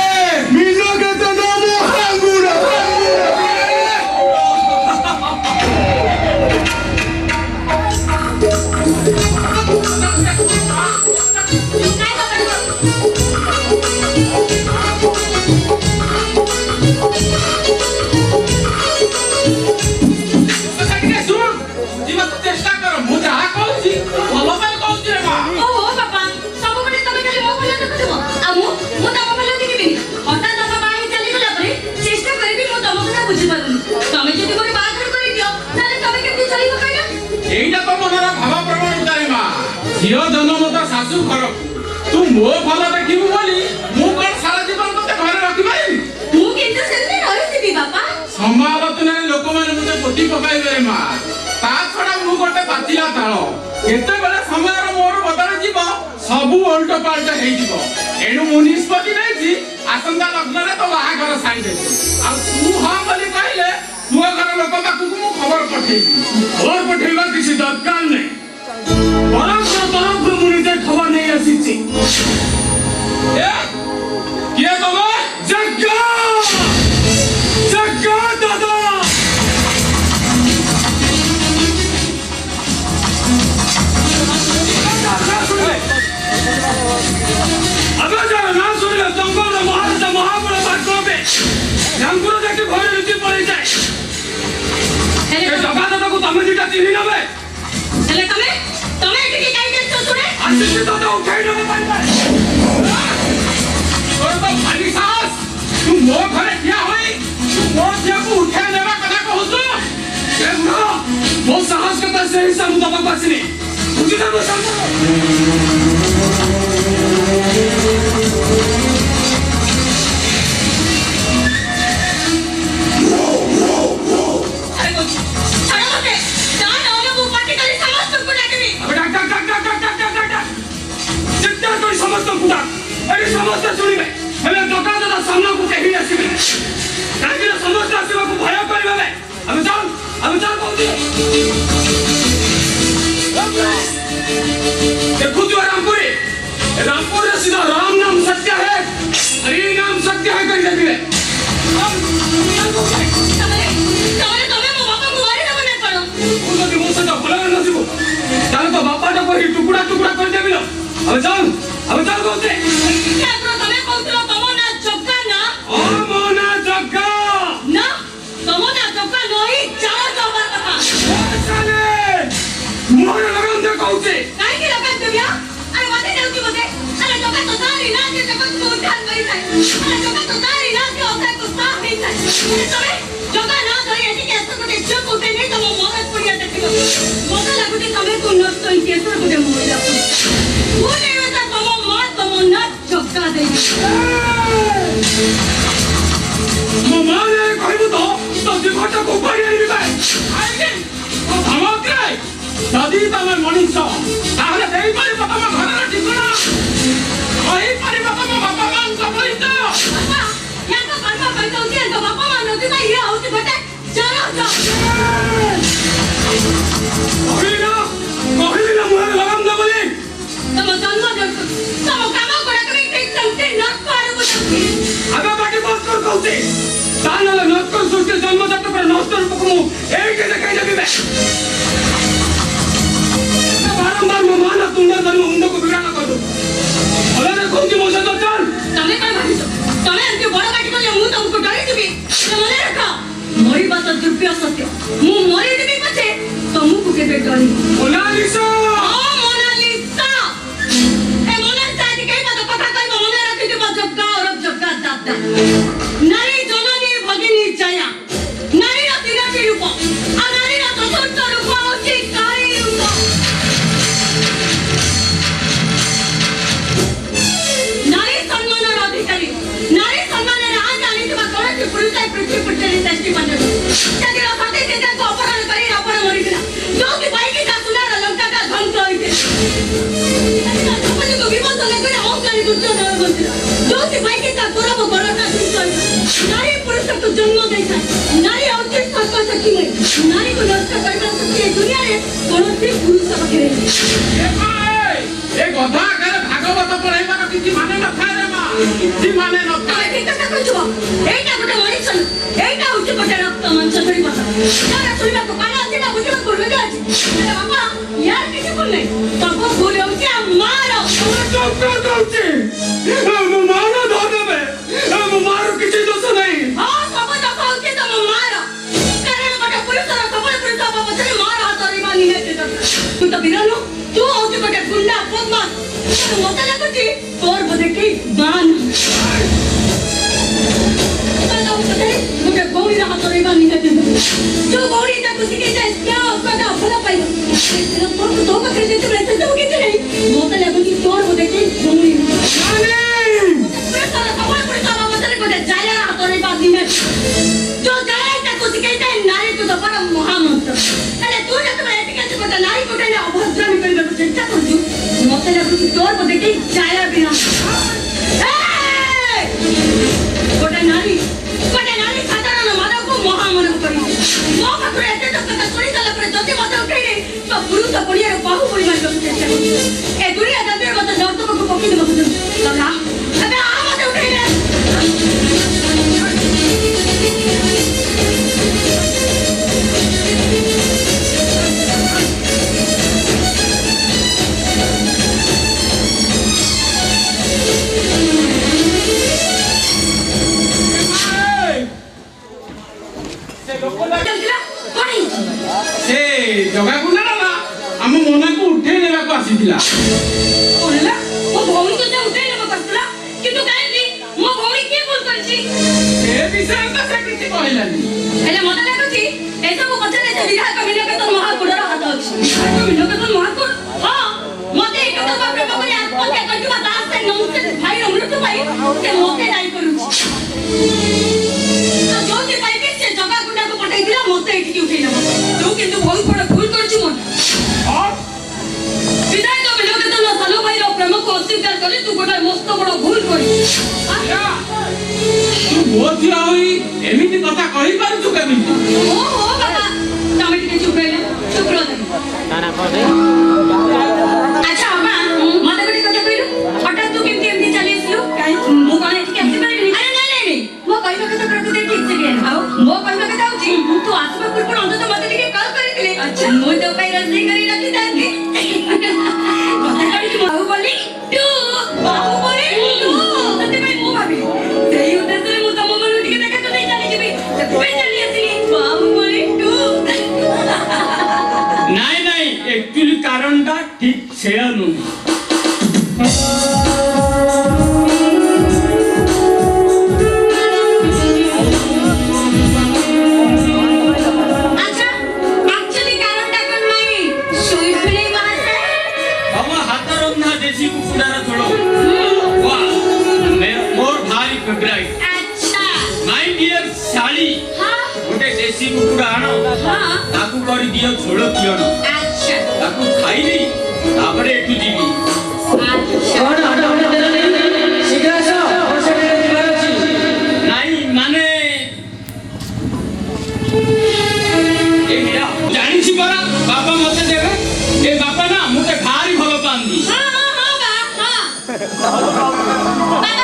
মিলকে তো না ମୋ ଭଲ ଦେଖିବୁ ବୋଲି ମୁଁ କଣ ସାରା ଜୀବନ ତତେ ଘରେ ରଖିପାରିବି? ମୁଁ କିନ୍ତୁ ସେମିତି ରହିଥିବି ବାପା। ସମାଲୋଚନାରେ ଲୋକମାନେ ମତେ ପୋତି ପକାଇବେ ରେ ମା। ତା ଛଡା ମୁଁ ଗୋଟେ ପାଚିଲା ତାଳ। କେତେବେଳେ ସମୟର ମୋର ବଦଳି ଯିବ ସବୁ ଓଲଟ ପାଲଟ ହେଇଯିବ। ଏଣୁ ମୁଁ ନିଷ୍ପତ୍ତି ନେଇଛି ଆସନ୍ତା ଲଗ୍ନରେ ତ ବାହାଘର ସାରିଦେବି। ଆଉ ତୁ ହଁ ବୋଲି କହିଲେ ପୁଅ ଘର ଲୋକ ପାଖକୁ ମୁଁ ଖବର ପଠେଇବି। ଖବର ପଠେଇବା କିଛି ଦରକାର ନାହିଁ। ପରଙ୍କର ତରଫରୁ ମୁଁ ନିଜେ ଖବର ନେଇ ଆସିଛି। କିଏ ତମେ? ଜଗା ଜଗା ଦାଦା अब जरा ना सुनिए जंगल महाराजा महाबल भाग्य पे जंगल देखि भय रुचि पड़े जाए ए जगह दादा को तमे दिटा चिन्हि नबे ହେଲେ ତମେ ଏଠିକି କାହିଁକି ଆସିଛ ଶୁଣେ? ଆସିଛି ତ ଉଠାଇ ନବ ପାଇଁ ତୋର ତ ଭାରି ସାହସ। ତୁ ମୋ ଘରେ ଠିଆ ହୋଇ ତୁ ମୋ ଝିଅକୁ ଉଠାଇ ନେବା କଥା କହୁଛୁ? ए बुढ़ा वो साहस का से हिस्सा मुताबिक बसने मुझे ना बसा समस्त शुणे हेले दका दादा सामना को कहीं आसबे काहे समस्त आसबा को भय करबे हम चल कहूती देखो जो रामपुर रे सीधा राम नाम सत्य है हरि नाम सत्य है कह देबे ताले तो बापा तो कोई टुकड़ा टुकड़ा कर देबिलो अब चल कहते ତମେ କହୁଥିଲ ତମ ନା ଜଗା ନା? ओ मोना जग्गा ନା ତମ ନା ଜଗା ନଇ ଚାଳ ଜଗା କଥା। चले मोर लगन दे कहते କାହିଁକି ଲଗାଇ ଦେବିଆ? ଆରେ ମତେ ଯାଉଛି ବୋଧେ। ଆରେ ଜଗା ତ ତାରି ନା ଯେ ଜଗତକୁ ଉଦ୍ଧାର କରିଥାଏ। ଆରେ ଜଗା ତ ତାରି ନା ଯେ ଅଧାକୁ ସାଫ ହେଇଥାଏ। ତମେ ଜଗା ନା ଧରି ଏଠିକି ଆସ ଗୋଟେ ଝିଅକୁ ଉଠେଇ ନେଇ ତମ ମରଦ ପଡ଼ିଆ ଦେଖିବ। ମତେ ଲାଗୁଛି ତମେ କୋଉ ନଷ୍ଟ ହେଇକି ଏଥର ଗୋଟେ ମହିଳା माने कहबो तो दिखटा को पाई आइबे आइगे ओ धमकरे दादी तमे मनीष ताहले देई पारि तम घरर ठिकाना कहि पारि तम बापा मान को परिचय बाबा या तो बाबा कहतो कि तो बापा मान नदी ना ये होती बटे चलो कहलिना मुहर लगाम दे बोली तम जन्म दे तम काम करा करी एकदम ते नट पार बुझी अबे बाकी बात कर कहते तानले नट कर सुके जन्म जट पर नष्ट पकमु एई के कहि देबे बारंबार म माना तुंडा धर्म हुंडो को बिगाड़ कर दो अरे कोंती मोसे तो चल तमे काय भाबिছো तमे एते बड़ काटी को मु तुमको डरी दिबी से मने रखा मोरी बात दुर्प्य सत्य मु मोरी दिबी पछे तुमको केबे डरी मोनालिसा नारी जननी भगिनी जया नारी तीनटी रूप आ नारी चतुर्थ रूप होची काली रूप नारी सम्मान अधिकारी नारी सम्मान आज आनिथिबा कोनसी पुरुष पृथ्वी पृष्ठरे दृष्टि पंडे जदिरा सते सीता को अपहरण करी अपहरण मरिला जो कि बाइकी का सुनार लंका का ध्वंस होइते को विमोचन करे अहंकारी दुर्योधन बंदिला जो कि बाइकी का गौरव नारी पुरुष को जन्म देता नारी औचित सर्व सखी में नारी को नष्ट करना सकती दुनिया रे कोनसी पुरुष बखेरे ए गधा करे भागवत पढ़ाइबार किछि माने न थाए रे मां किछि माने न थाए ठीक कथा कहछो एटा गोटे मनीष एटा होछि गोटे रक्त मांस धरी बता तारा सुनिबा को काना अछि ना बुझिबा को रोग अछि अरे बाबा यार किछि बोल नै सब भूल होछि मारो चुप कर कहते मानो धोबे मारो किछि दोष नहीं हां सब दोष होछि तम मारो कारण गोटे पुरुष सबल पुरुष बाबा चले मार हाथ रे मानी है तू तो बिरानो तू होछि गोटे गुंडा बदमाश मते लागुछि तोर बदे के बान गोटे गौरी हाथ रे मानी है जो गौरी ता कुछ के जाए क्या कदा फल पाइबो तो तो पकड़े जे तू रहते तो के नहीं मते लागुछि तोर बदे के गौरी दिन जो जाए ताको सिखाइता नारी को तो बड़ा महामंत्र अरे तू जब मैं एतिके से बता नारी को कहले अभद्रामी करबे को चेष्टा करजु मते लागु तोर को देखि जाया बिना गोटे नारी साधारण मानव को महामानव करी मो पाखरे एते तो कथा सुनी साला पर जति मते उठैले तो पुरुष पड़ियार बाहु पड़ी मार चेष्टा करू ए दुनिया दादर मते नर्तक को पकी दे बसु लगा अबे आ मते उठैले से जगह को ना हम मोना को उठे लेवा को आसीथिला ओला ओ भौणी को उठे लेवा करतला किंतु काहे दी मो भौणी के बोल करछि ए विषय तो से किछि कहलानी एले मते लागछि ए सब पछने से विधायक मिलके तो महाकुडर हाथ अछि विधायक मिलके तो महाकुड हां मते एक तो बाप रे बाप रे आत्महत्या करजुवा दास से नौसे भाई अमृत भाई से मोते नाही करूछि तो जोति भाई के से जगह गुंडा को पठाई दिला मोते एठी उठे लेवा तू किंतु बहुत बड़ा भूल करछि मन और विधायक मिलके तो सालो भाई रो प्रेम को अस्वीकार करले तू गोटा मस्त बड़ा भूल करी तू बोथिया होई एमिति कथा कहि पारु तू केमिति ओ हो बाबा तमे टिके चुप रहिला चुप रह अच्छा बाबा मते गोटे कथा कहिलु हठात तू केमती एमती चली आइलु काई मु कोन एठी केमती पारिनी अरे नहीं मो कहबा कथा कर तू ठीक से गेन आउ मो कहबा कथा होची तू आसबा पूर्व अंत तो मते टिके कॉल करितले अच्छा मु तो पई रसई करी रखी दांती कथा करी बाहुबली तू तते भाई मु भाबी सेही उद्देश्य मु तम मन टिके देखा तो नहीं चली जिबी से कोई चली आसीनी बाहुबली तू नहीं एक्चुअली कारणटा ठीक से नु अच्छा एक्चुअली कारणटा कोन नाही सुइफुले मारते हम हाथ रंधा देसी कुकुडार छोड़ो वाह मैं मोर भारी फेवरेट अच्छा माय डियर साली हां गोटे देसी कुकुडा आनो हां ताकू करी दियो छोड़ो कियो न अच्छा ताकू खाइली तापरे एठू जीवी अच्छा नहीं माने ए हीरा जानि छी परा बाबा मते देबे ए बाबा ना मते भारी भलो पांदी हां बाबा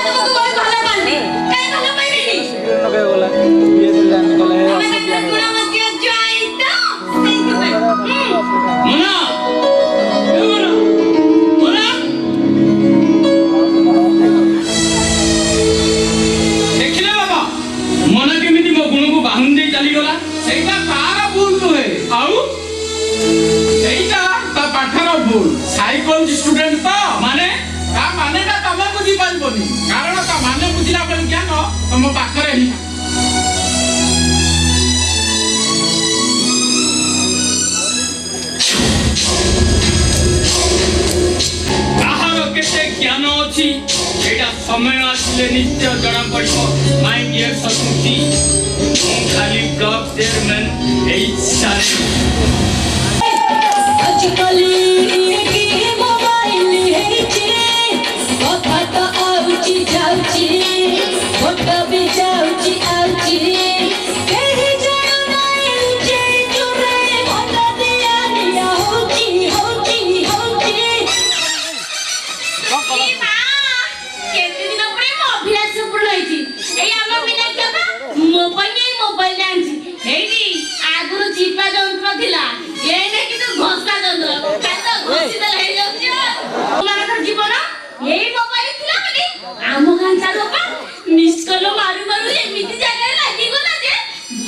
तुमको कोई भलो पांदी काई भलो पाइबेनी हमें तो पूरा मत किया जाई तो थैंक यू भाई मुना ए मुना देखिले बाबा मना केमिति मो गुण को बाहुन दे चली गला सेटा तारा भूल नुहे आउ सेटा ता पाठर भूल साइकोलॉजी स्टूडेंट तो माने ता माने ना तमे बुझी पाइबोनी कारण ता माने बुझिला पर ज्ञान तम पाखरे ही काहार केते ज्ञान अछि एटा समय आसले निश्चय जणा पड़िबो माय डियर ससुती खाली ब्लॉक चेयरमैन एई सारे आजकल की मोबाइल है जे कथा तो आउची जाउची फोटो भी जाउची आउची केही जण नाइ जे चुरे फोटो दिया दिया होची ए मां केते दिन परे मो अभिलाष पूर्ण होईची एई हम बिना केबा मोबाइल आंची हेडी आगुरु चिपा जंत्र थिला एने कि तो घोषा जंत्र कातो घोषी देला हे जाउची तुम्हारा जीवन एई मोबाइल थिला माने आम गां चालो पा मिस कॉल मारू एमिति जागा लागी गला जे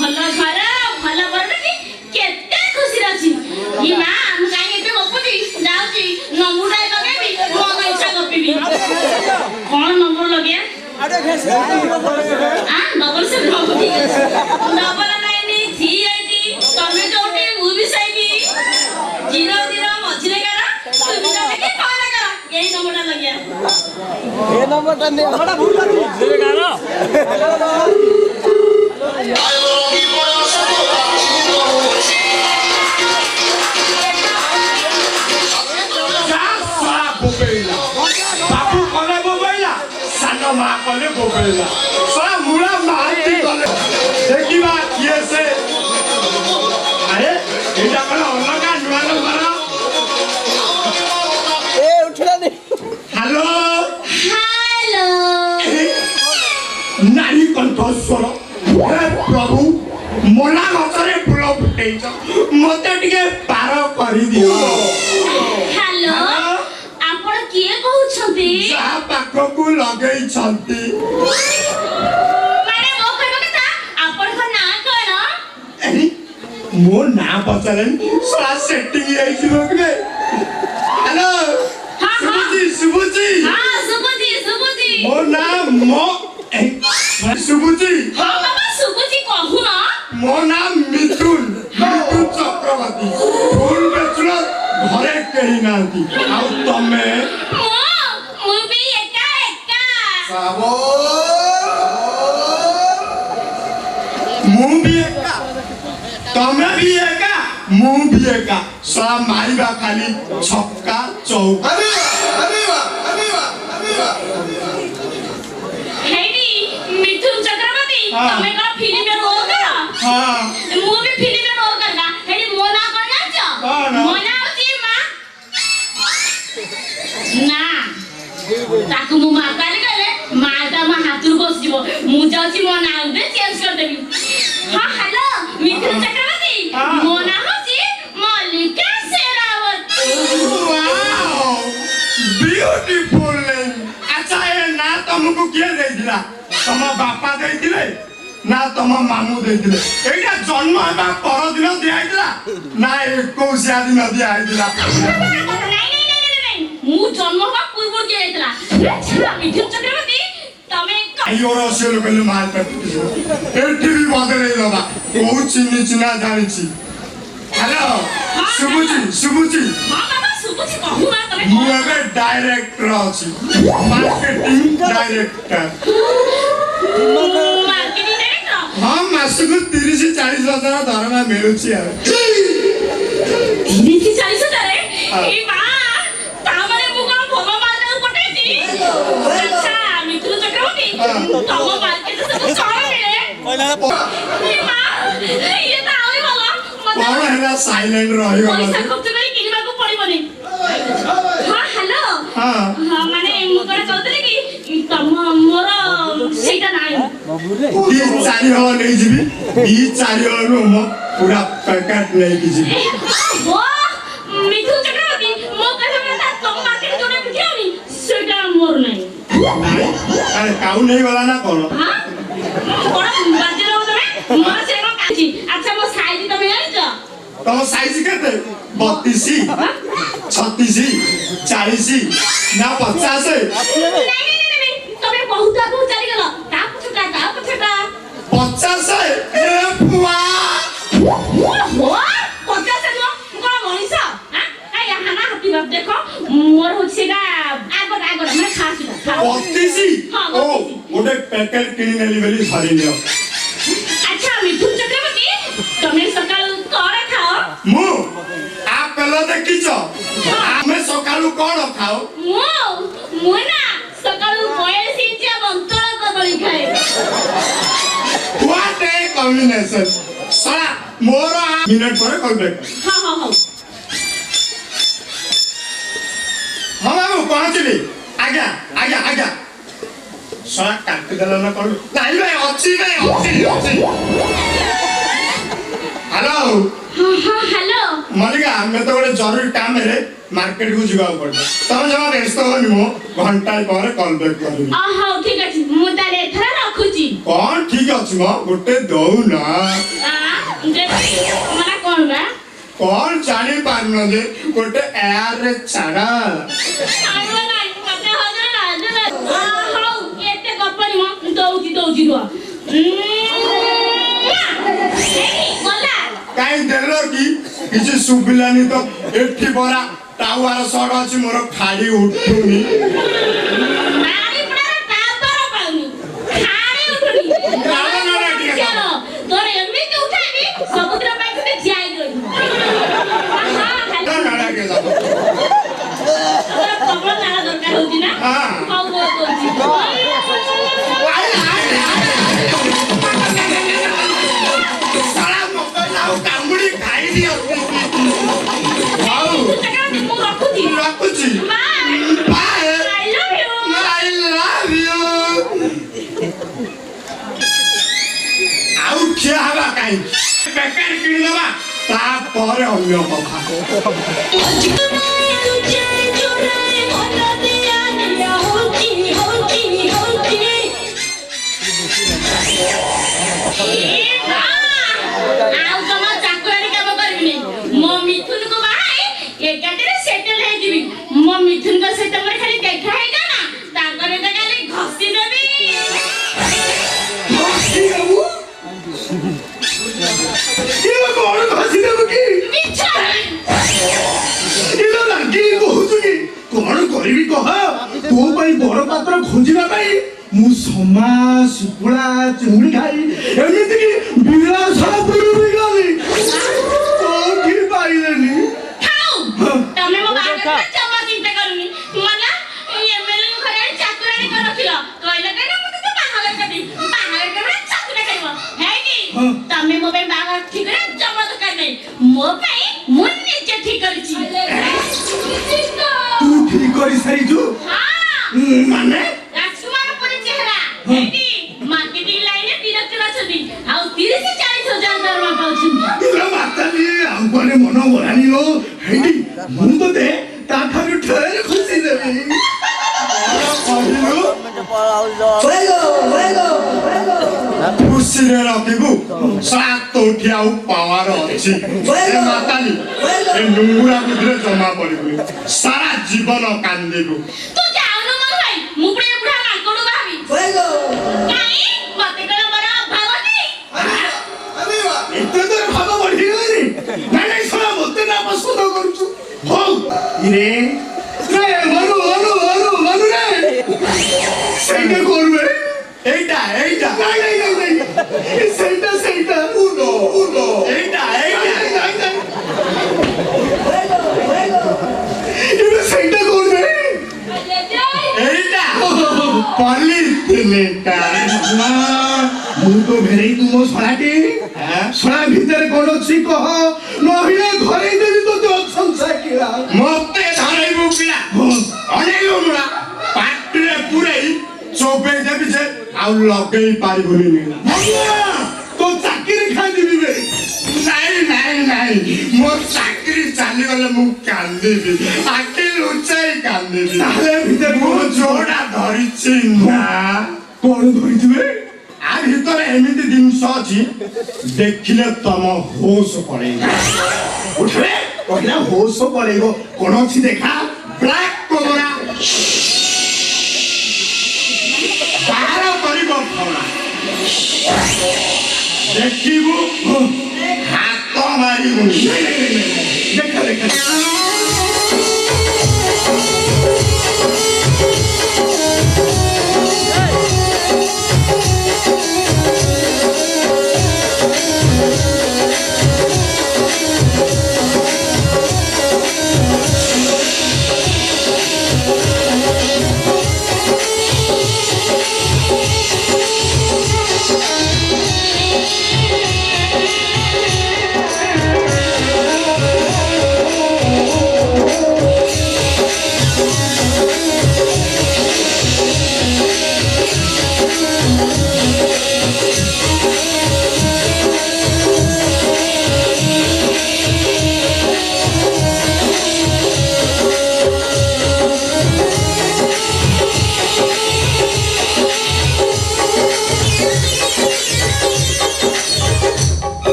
भलो घर भलो बरबेटी केते खुशी रछि ई मां हम काई एते गपुती जाउची नमुडाई लगेबी मन इच्छा गपिबी कोन नंबर लगिया डबल से डबल ठीक है डबल नाइन थ्री एटी तमे जोटे मूवी साइबी 00 मझिले करा तुम जाने के कॉल करा यही नंबर लगिया ये नंबर टा ने बड़ा भूल कर पड़ेगा सारा मुड़ा मारती गले देखिबा किए से अरे एटा कला अलगा नुआ नंबर हेलो नारी कंठस्वर हे प्रभु मोला गतरे फूल फुटेछ मते टिके पार करि दियो हेलो आपण किए कहउछंती जा पाखकु लगै छंती माने मो कहबो कथा आपण को ना कोन अरे मो ना पचलन सा सेटिंग आइछिबो के हेलो सुबुजी हां सुबुजी मो नाम मो सुबुजी हां बाबा सुबुजी कहू ना मो नाम मिथुन चक्रवर्ती फूल बेचलो घरे कही नांती आउ तमे मो भी एका साबो मु भी एका तमे भी एका मु भी एका सा मारिबा खाली छक्का चौका हेडी मिथुन चक्रवर्ती हाँ। तमे का फिल्म में रोल करा हां मु भी फिल्म में रोल करगा हेडी मोना को जानछ कौन? मोना होची मां ना ताकू मु मां काले काले माता मा हाथुर बस जीवो मु जाउची मोना उबे चेंज कर देबी हां हेलो मिथुन चक्रवर्ती हाँ। मोना होची मल्लिका शेरावत वाओ ब्यूटीफुल नेम अच्छा ये ना तुमको किए देइदिला तम बापा देइदिले ना तम मामू देइदिले एटा जन्म हेबा पर दिन दिआइदिला ना 21 दिन दिआइदिला नहीं मु जन्म का पूर्व के आइतला अच्छा मिथुन चक्रवर्ती तमे आइयोर असेल कले मार पे एठी भी बदले दबा को चिन्नी चिना जानिछि हेलो सुबुजी हां बाबा सुबुजी कहू ना तमे मु एबे डायरेक्टर अछि मार्केटिंग डायरेक्टर मार्केटिंग डायरेक्टर हाँ मासକୁ 30-40 हजार दरमा मिलुछि आ 30-40 हजार ए बा तामरे मु कोन भलो माल पटेती अच्छा मिथुन चक्रवर्ती तम मार्केट से तो कौन मिले ए बा ये तो आवे वाला कौन है साइलेंट रही पैसा खर्च करी किनिबा को पड़िबनी हां हेलो हाँ हां माने मु कोन कहतले कि तम मोर सेटा नाही 3-4 हल नहीं जीवी 3-4 हल नु म पूरा पैकेट नहीं की जीवी वो मिथुन चक्रवर्ती मो कहबे ना तम मार्केट जोने बिकियोनी सेटा मोर नाही नहीं अरे काउ नहीं वाला ना कौन हां कोन बाजे रहो तमे मोर से को काची अच्छा मो साइज तमे जानिछ तुम साइज केते 32 36 40 ना 50 नहीं तमे बहुत आगु चली गेल ता पछटा 50 ए फुआ हो 50 नो कोन मनिष हां आ यहाँ ना हाथी बाप देखो मोर हो सेटा आगो मैं खासी 32 हाँ, ओ 32 गोटे पैकेट किनी नेली बेली धरि लियो अच्छा मिथुन चक्रवर्ती तमे सकाळ कोन खाओ मु आ पेलो देखिछ आमे सकाळु कोन खाओ मु ना सकाळ बयल सिंचा बंतळ कदळी खाए व्हाट ए कॉम्बिनेशन साला मोर मिनट पर कॉल बैक हां हम बाबू पहुंचली आज्ञा साला काट देला ना कॉल नहीं भाई अच्छी हेलो हां हेलो मलिका हमें तो गोटे जरूरी काम है मार्केट को जीवा पड़ता तुम जमा व्यस्त होनी मो घंटा पर कॉल बैक करबी हां ठीक अछि मु ताले थरा रखुची कौन ठीक अछि मो गोटे दौ ना मना कोन बा कौन जानी पारनो जे गोटे एयर रे छाड़ा आइबो ना मते हजर ना हां एते गप्पनी म दौजी रुआ गला काई देलो की किछि सुबिलानी तो एठी बरा टावर सड अछि मोर खाडी उठुनी नारी पडा टावर पाउनी खाडी उठुनी नाला नाला टिके चलो तोरे एमिति उठाइबी समुद्र पाइ के जाई गई हां ना नाला के जाबो तोरा प्रबल नाला दरकार होती ना हाँ। हां बहुत होती आई କାହିଁ ବେକାର କିଣିଦେବା ତାପରେ ଅନ୍ୟ କଥା ଆଉ ଜମା ଚାକୁରାଣୀ କାମ କରିବିନି ମୋ ମିଥୁନକୁ ବାହାଇ ଏକାଟିରେ ସେଟେଲ ହେଇଯିବି ମୋ ମିଥୁନଙ୍କ ସହିତ ମୋର ଖାଲି ଦେଖା ହେଇଗଲା ନା ତାଙ୍କର ତ ଖାଲି ଘଷି ଦେବି କଣ ଘଷି ଦେବୁ କି ମିଛ ଲାଗି କହୁଛୁ କି କଣ କରିବି କହ ତୋ ପାଇଁ ବଡ ପାତ୍ର ଖୋଜିବା ପାଇଁ ମୁଁ ସମା ଶୁକୁଳା ଚୁଙ୍ଗୁଡି ଖାଇ ଏମିତିକି ବିଳାସପୁରରୁ ଗଲି କୋଉଠି ପାଇଲେନି ତମେ ମୋ ବାହାଘର ଜମା ଚିନ୍ତା କରୁନି ମଲା ଏମଏଲଏ ଘରେ ଚାକୁରାଣୀ କରି ରଖିଲ କହିଲେ କାଇଁ ମୁଁ ତତେ ବାହାଘର କରିବି ବାହାଘର କରିବ ଚାକୁରା କରିବ ହେଇ କି ତମେ ମୋ ପାଇଁ ବାହାଘର ଠିକ କରିବା ଜମା ଦରକାର ନାହିଁ ମୋ ପାଇଁ ମୁଁ ନିଜେ ଠିକ କରିଛି ତୁ ଠିକ କରି ସାରିଛୁ ମାନେ ରାଜକୁମାର ପରି ଚେହେରା ହେଇ ମାର୍କେଟିଂ ଲାଇନରେ ଡିରେକ୍ଟର ଅଛନ୍ତି ଆଉ 30-40 ହଜାର ଦରମା ପାଉଛନ୍ତି ମାତାଲି ଆଉ କୁଆଡେ ମନ ବଳାନିଲୋ ହେଇଟି ମୁଁ ତତେ ତା ଠାରୁ ଠେର ଖୁସି ଦେବି ଖୁସିରେ ରଖିବୁ ତୋଠି ଆଉ ପାୱାର ଅଛି ମାତାଲି ଏ ନୁଙ୍ଗୁରା ବୁଦ୍ଧିରେ ଜମା ପଡିବୁ ସାରା ଜୀବନ କାନ୍ଦିବୁ ତୁ ଯାଉନୁ ମୋ ଭାଇ ମୁଁ ପୁଣି ବୁଢା ମାଙ୍କଡ ଭାବି କାଇଁ ମତେ କଣ ବଡ ଅଭାବ ଅଛି ଏତେ ତୋର ଭାବ ବଢିଗଲାଣି ନାଇଁ ନାଇଁ ଶୁଣ ମତେ ନା ପସନ୍ଦ କରୁଛୁ ହଉ ଇରେ ମନୁ ରେ ସେଇଟା କରୁବେ এইটা এইটা ନାଇଁ ନାଇଁ ନାଇଁ ନାଇଁ ସେଇଟା উনো এইটা এইটা ଏବେ ସେଇଟା କରୁବେ এইটা পলিথিনটা ମୁଁ ତ ଭେରେଇ ତୁମ ଶଳାଟି ଶଳା ଭିତରେ କଣ ଅଛି କହ ନହେଲେ ଘରେ ଦେବି ତୋତେ ଅସଂସା କିଳା মতে ধরাইবু পিলা অনেক মুড়া পাটরে পুরাই চোপেই দেবি যে আউ লগেই পারিবনি তো চাকরি খাইদেবি বে নাই মোর চাকরি চালিগলে মু কান্দিবি আখি লুচাই কান্দিবি তাহলে ভিতরে মু জোড়া ধরিছি না କଣ ଧରିଥିବେ ଆ ଭିତରେ ଏମିତି ଜିନିଷ ଅଛି ଦେଖିଲେ ତମ ହୋସ ପଳେଇବ ଉଠରେ କହିଲା ହୋସ ପଳେଇବ କଣ ଅଛି ଦେଖା ବ୍ଲାକ୍ କୋବରା ବାହାର କରିବ ଫଳା ଦେଖିବୁ ହାତ ମାରିବୁନି ଦେଖା ଦେଖା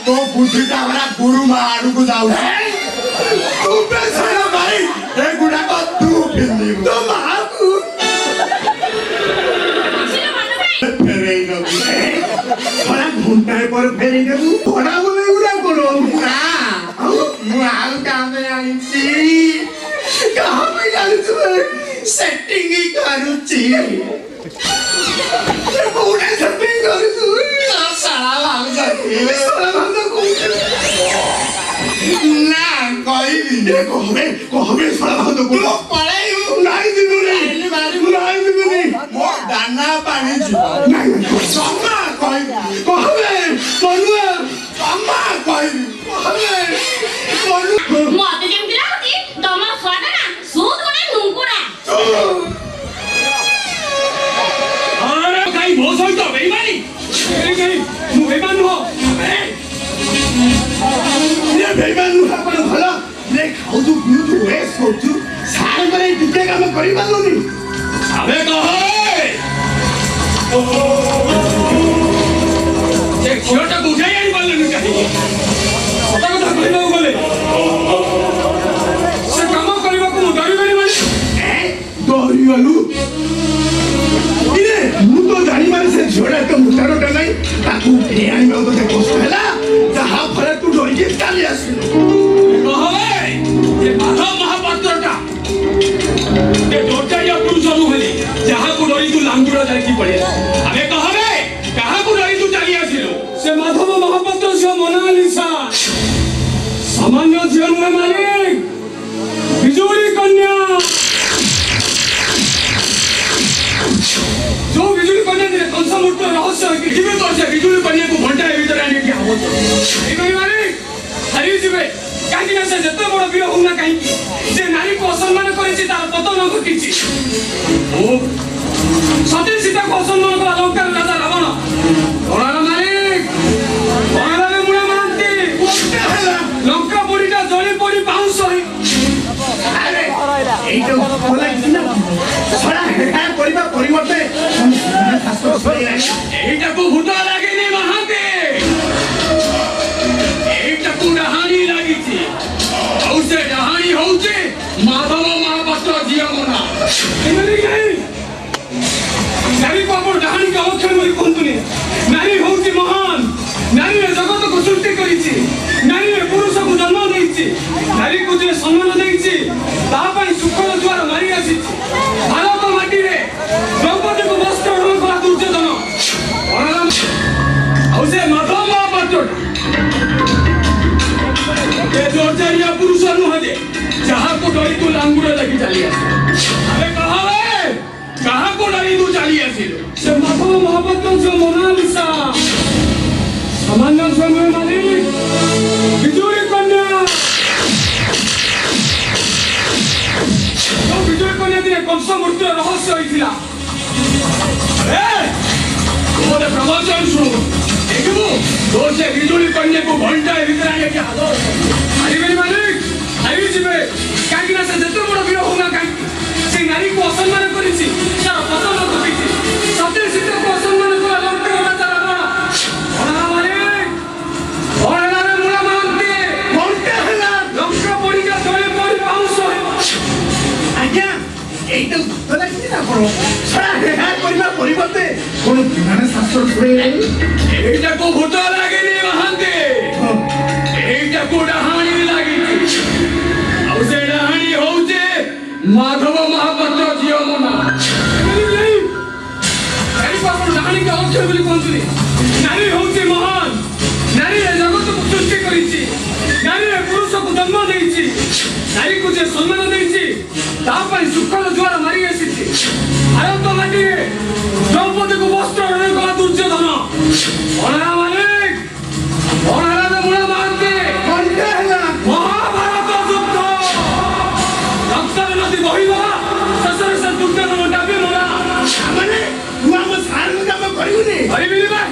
तो बुद्धिटा हमारा गुरु मारू को जाऊ तू पैसा भाई ए गुड़ा को तू पिंदी तो मारू फेरे न थोड़ा घंटा पर फेरी देबू थोड़ा बोले गुला करो ना मु आउ काम आईची कहां पे जानी तुम्हें सेटिंग ही करूची कोड़ा सेटिंग करू तू साला भाग जाती साला भाग को ना କହିବି कहबे साला भाऊ तो ତୁ ପଳେଇବୁ नहीं दिबुनी ଖାଲି ମାରିବୁ नहीं दिबुनी ମୋ ଦାନା ପାଣି ଯିବ नहीं ଜମା କହିବି कहबे मनुआ ଜମା କହିବି कहबे ମତେ ଯେମିତି ଲାଗୁଛି ତମ ଛୁଆଟା ନା ସୁଦ ଗୋଟେ ନୁଙ୍ଗୁଡା अरे कहीं बहुत सही तो बेईमानी कहीं तू बेईमान हो ये बेईमान नुहा पण भला ले खाऊ तू पिऊ तू वेस्ट हो तू सारे करे टिके काम करि पालुनी अबे कहो ये झियोटा को उठाई आनी पारलेनी काहे सता कथा कहबाकू गले से काम करबाकू मु डरिबेनी माने डरी गलु इने मु तो जानी मारे से झोड़ा तो मुटारोटा नहीं ताकू उठे आनी में तो कष्ट हैला जहां फरे तू डरी के काली आसिलु कहो ये माधव महापात्रटा ये जोरजारिया पुरुष अनु हेली जहां को डरी तू लांगुड़ा जाई पड़े अबे कहबे कहां को डरी तू चली आसिलो से माधव महापात्र से मोनालिसा सामान्य जीवन में मालिक बिजुली कन्या जो बिजुली कन्या ने कंसा मूर्त रहस्य है कि जीवित আছে बिजुली कन्या को घंटा ए भीतर आने की आवत এই ভাই মালিক হারিয়ে যাবে কাহিনী আছে যত বড় বীর হোক না কাহিনী যে নারী को অসম্মান করেছে তার পতন ঘটিছে ও সতী সীতা को অসম্মান করা লঙ্কার রাজা রাবণ ওনার মালিক ওনার মুড়া মানতে লঙ্কা পড়িটা জলে পড়ি পাউস হই अरे এইটা বলা কি না ছড়া হ্যাঁ করিবা পরিবর্তে শাস্ত্র সই এইটাকু ভূত লাগেনি মহাতে এইটাকু ডাহানি লাগিছে ଆଉ ସେ ଡାହାଣୀ ହଉଛି ମାଧବ ମହାପାତ୍ର ଝିଅ ମନା ଏମିତି କାହିଁ ନାରୀକୁ ଆପଣ ଡାହାଣୀ କାମକ୍ଷମ ବୋଲି କୁହନ୍ତୁନି ନାରୀ ହଉଛି ମହାନ ନାରୀରେ ଜଗତକୁ ସୃଷ୍ଟି କରିଛି ନାରୀରେ ପୁରୁଷକୁ ଜନ୍ମ ଦେଇଛି ନାରୀକୁ ଯେ ସମ୍ମାନ ଦେଇଛି ତା ପାଇଁ ସୁଖର ଜୁଆର ମାରି ଆସିଛି ଭାରତ ମାଟିରେ ଦ୍ରୌପଦୀକୁ ବସ୍ତ୍ର ହରଣ କଲା ଦୁର୍ଯ୍ୟୋଧନ ଆଉ ସେ ମାଧବ ମହାପାତ୍ରଟା ये जोरजारिया पुरुष नुहे जहाँ को डरी तू लांगुड़ा लगी चली अरे कहाँ को डरी तू चली आसिलो से माधव महापात्र से मोनालिसा सामान्य समय मालिक बिजुली कन्या तो बिजुली कन्या दिने कंस मूर्तिर रहस्य होइथिला अरे तोरे प्रवचन सुनो देखबो तो से बिजुली कन्या को घंटा भीतर आने के हाथ हरिबेनी मालिक हरि जिबे काकी ना से जतो बड़ बीर होना काकी से नारी को असम्मान करिछि तार पतन घटिछि सत्य सीता को असम्मान करा लंका राजा रावण ओना मालिक ओना रे मुला मानते घंटा हला लंका पड़ी का जले पड़ी पाउस आज्ञा এইটা বলা কি না করো ছড়া হ্যাঁ করিবা পরিবর্তে কোন বিমানে শাস্ত্র সই নাই এইটাকু ভূত লাগেনি মহান্তে এইটাকু ডাহানি লাগিছি ଆଉ ସେ ଡାହାଣୀ ହଉଛି ମାଧବ ମହାପାତ୍ର ଝିଅ ମନା ଆପଣ ଡାହାଣୀକୁ ଅକ୍ଷୟ ବୋଲି କୁହନ୍ତୁନି ନାରୀ ହଉଛି ମହାନ ନାରୀରେ ଜଗତକୁ ସୃଷ୍ଟି କରିଛି ନାରୀରେ ପୁରୁଷକୁ ଜନ୍ମ ଦେଇଛି ନାରୀକୁ ଯେ ସମ୍ମାନ ଦେଇଛି ତା ପାଇଁ ସୁଖର ଜୁଆର ମାରି ଆସିଛି ଭାରତ ମାଟିରେ ଦ୍ରୌପଦୀକୁ ବସ୍ତ୍ର ହରଣ କଲା ଦୁର୍ଯ୍ୟୋଧନ ଅଣରା ମାଲିକ ଅଣରାରେ ମୁଳ ମାରନ୍ତି ঘন্টা হলা ମହାଭାରତ ଯୁଦ୍ଧ ରକ୍ତର ନଦୀ ବହିବା ଶେଷରେ ସେ ଦୁର୍ଯ୍ୟୋଧନ ଡାବି ମଲା মানে তু ଆମ ସାରଙ୍କ କାମ କରିବୁନି ହରିବିନି ବା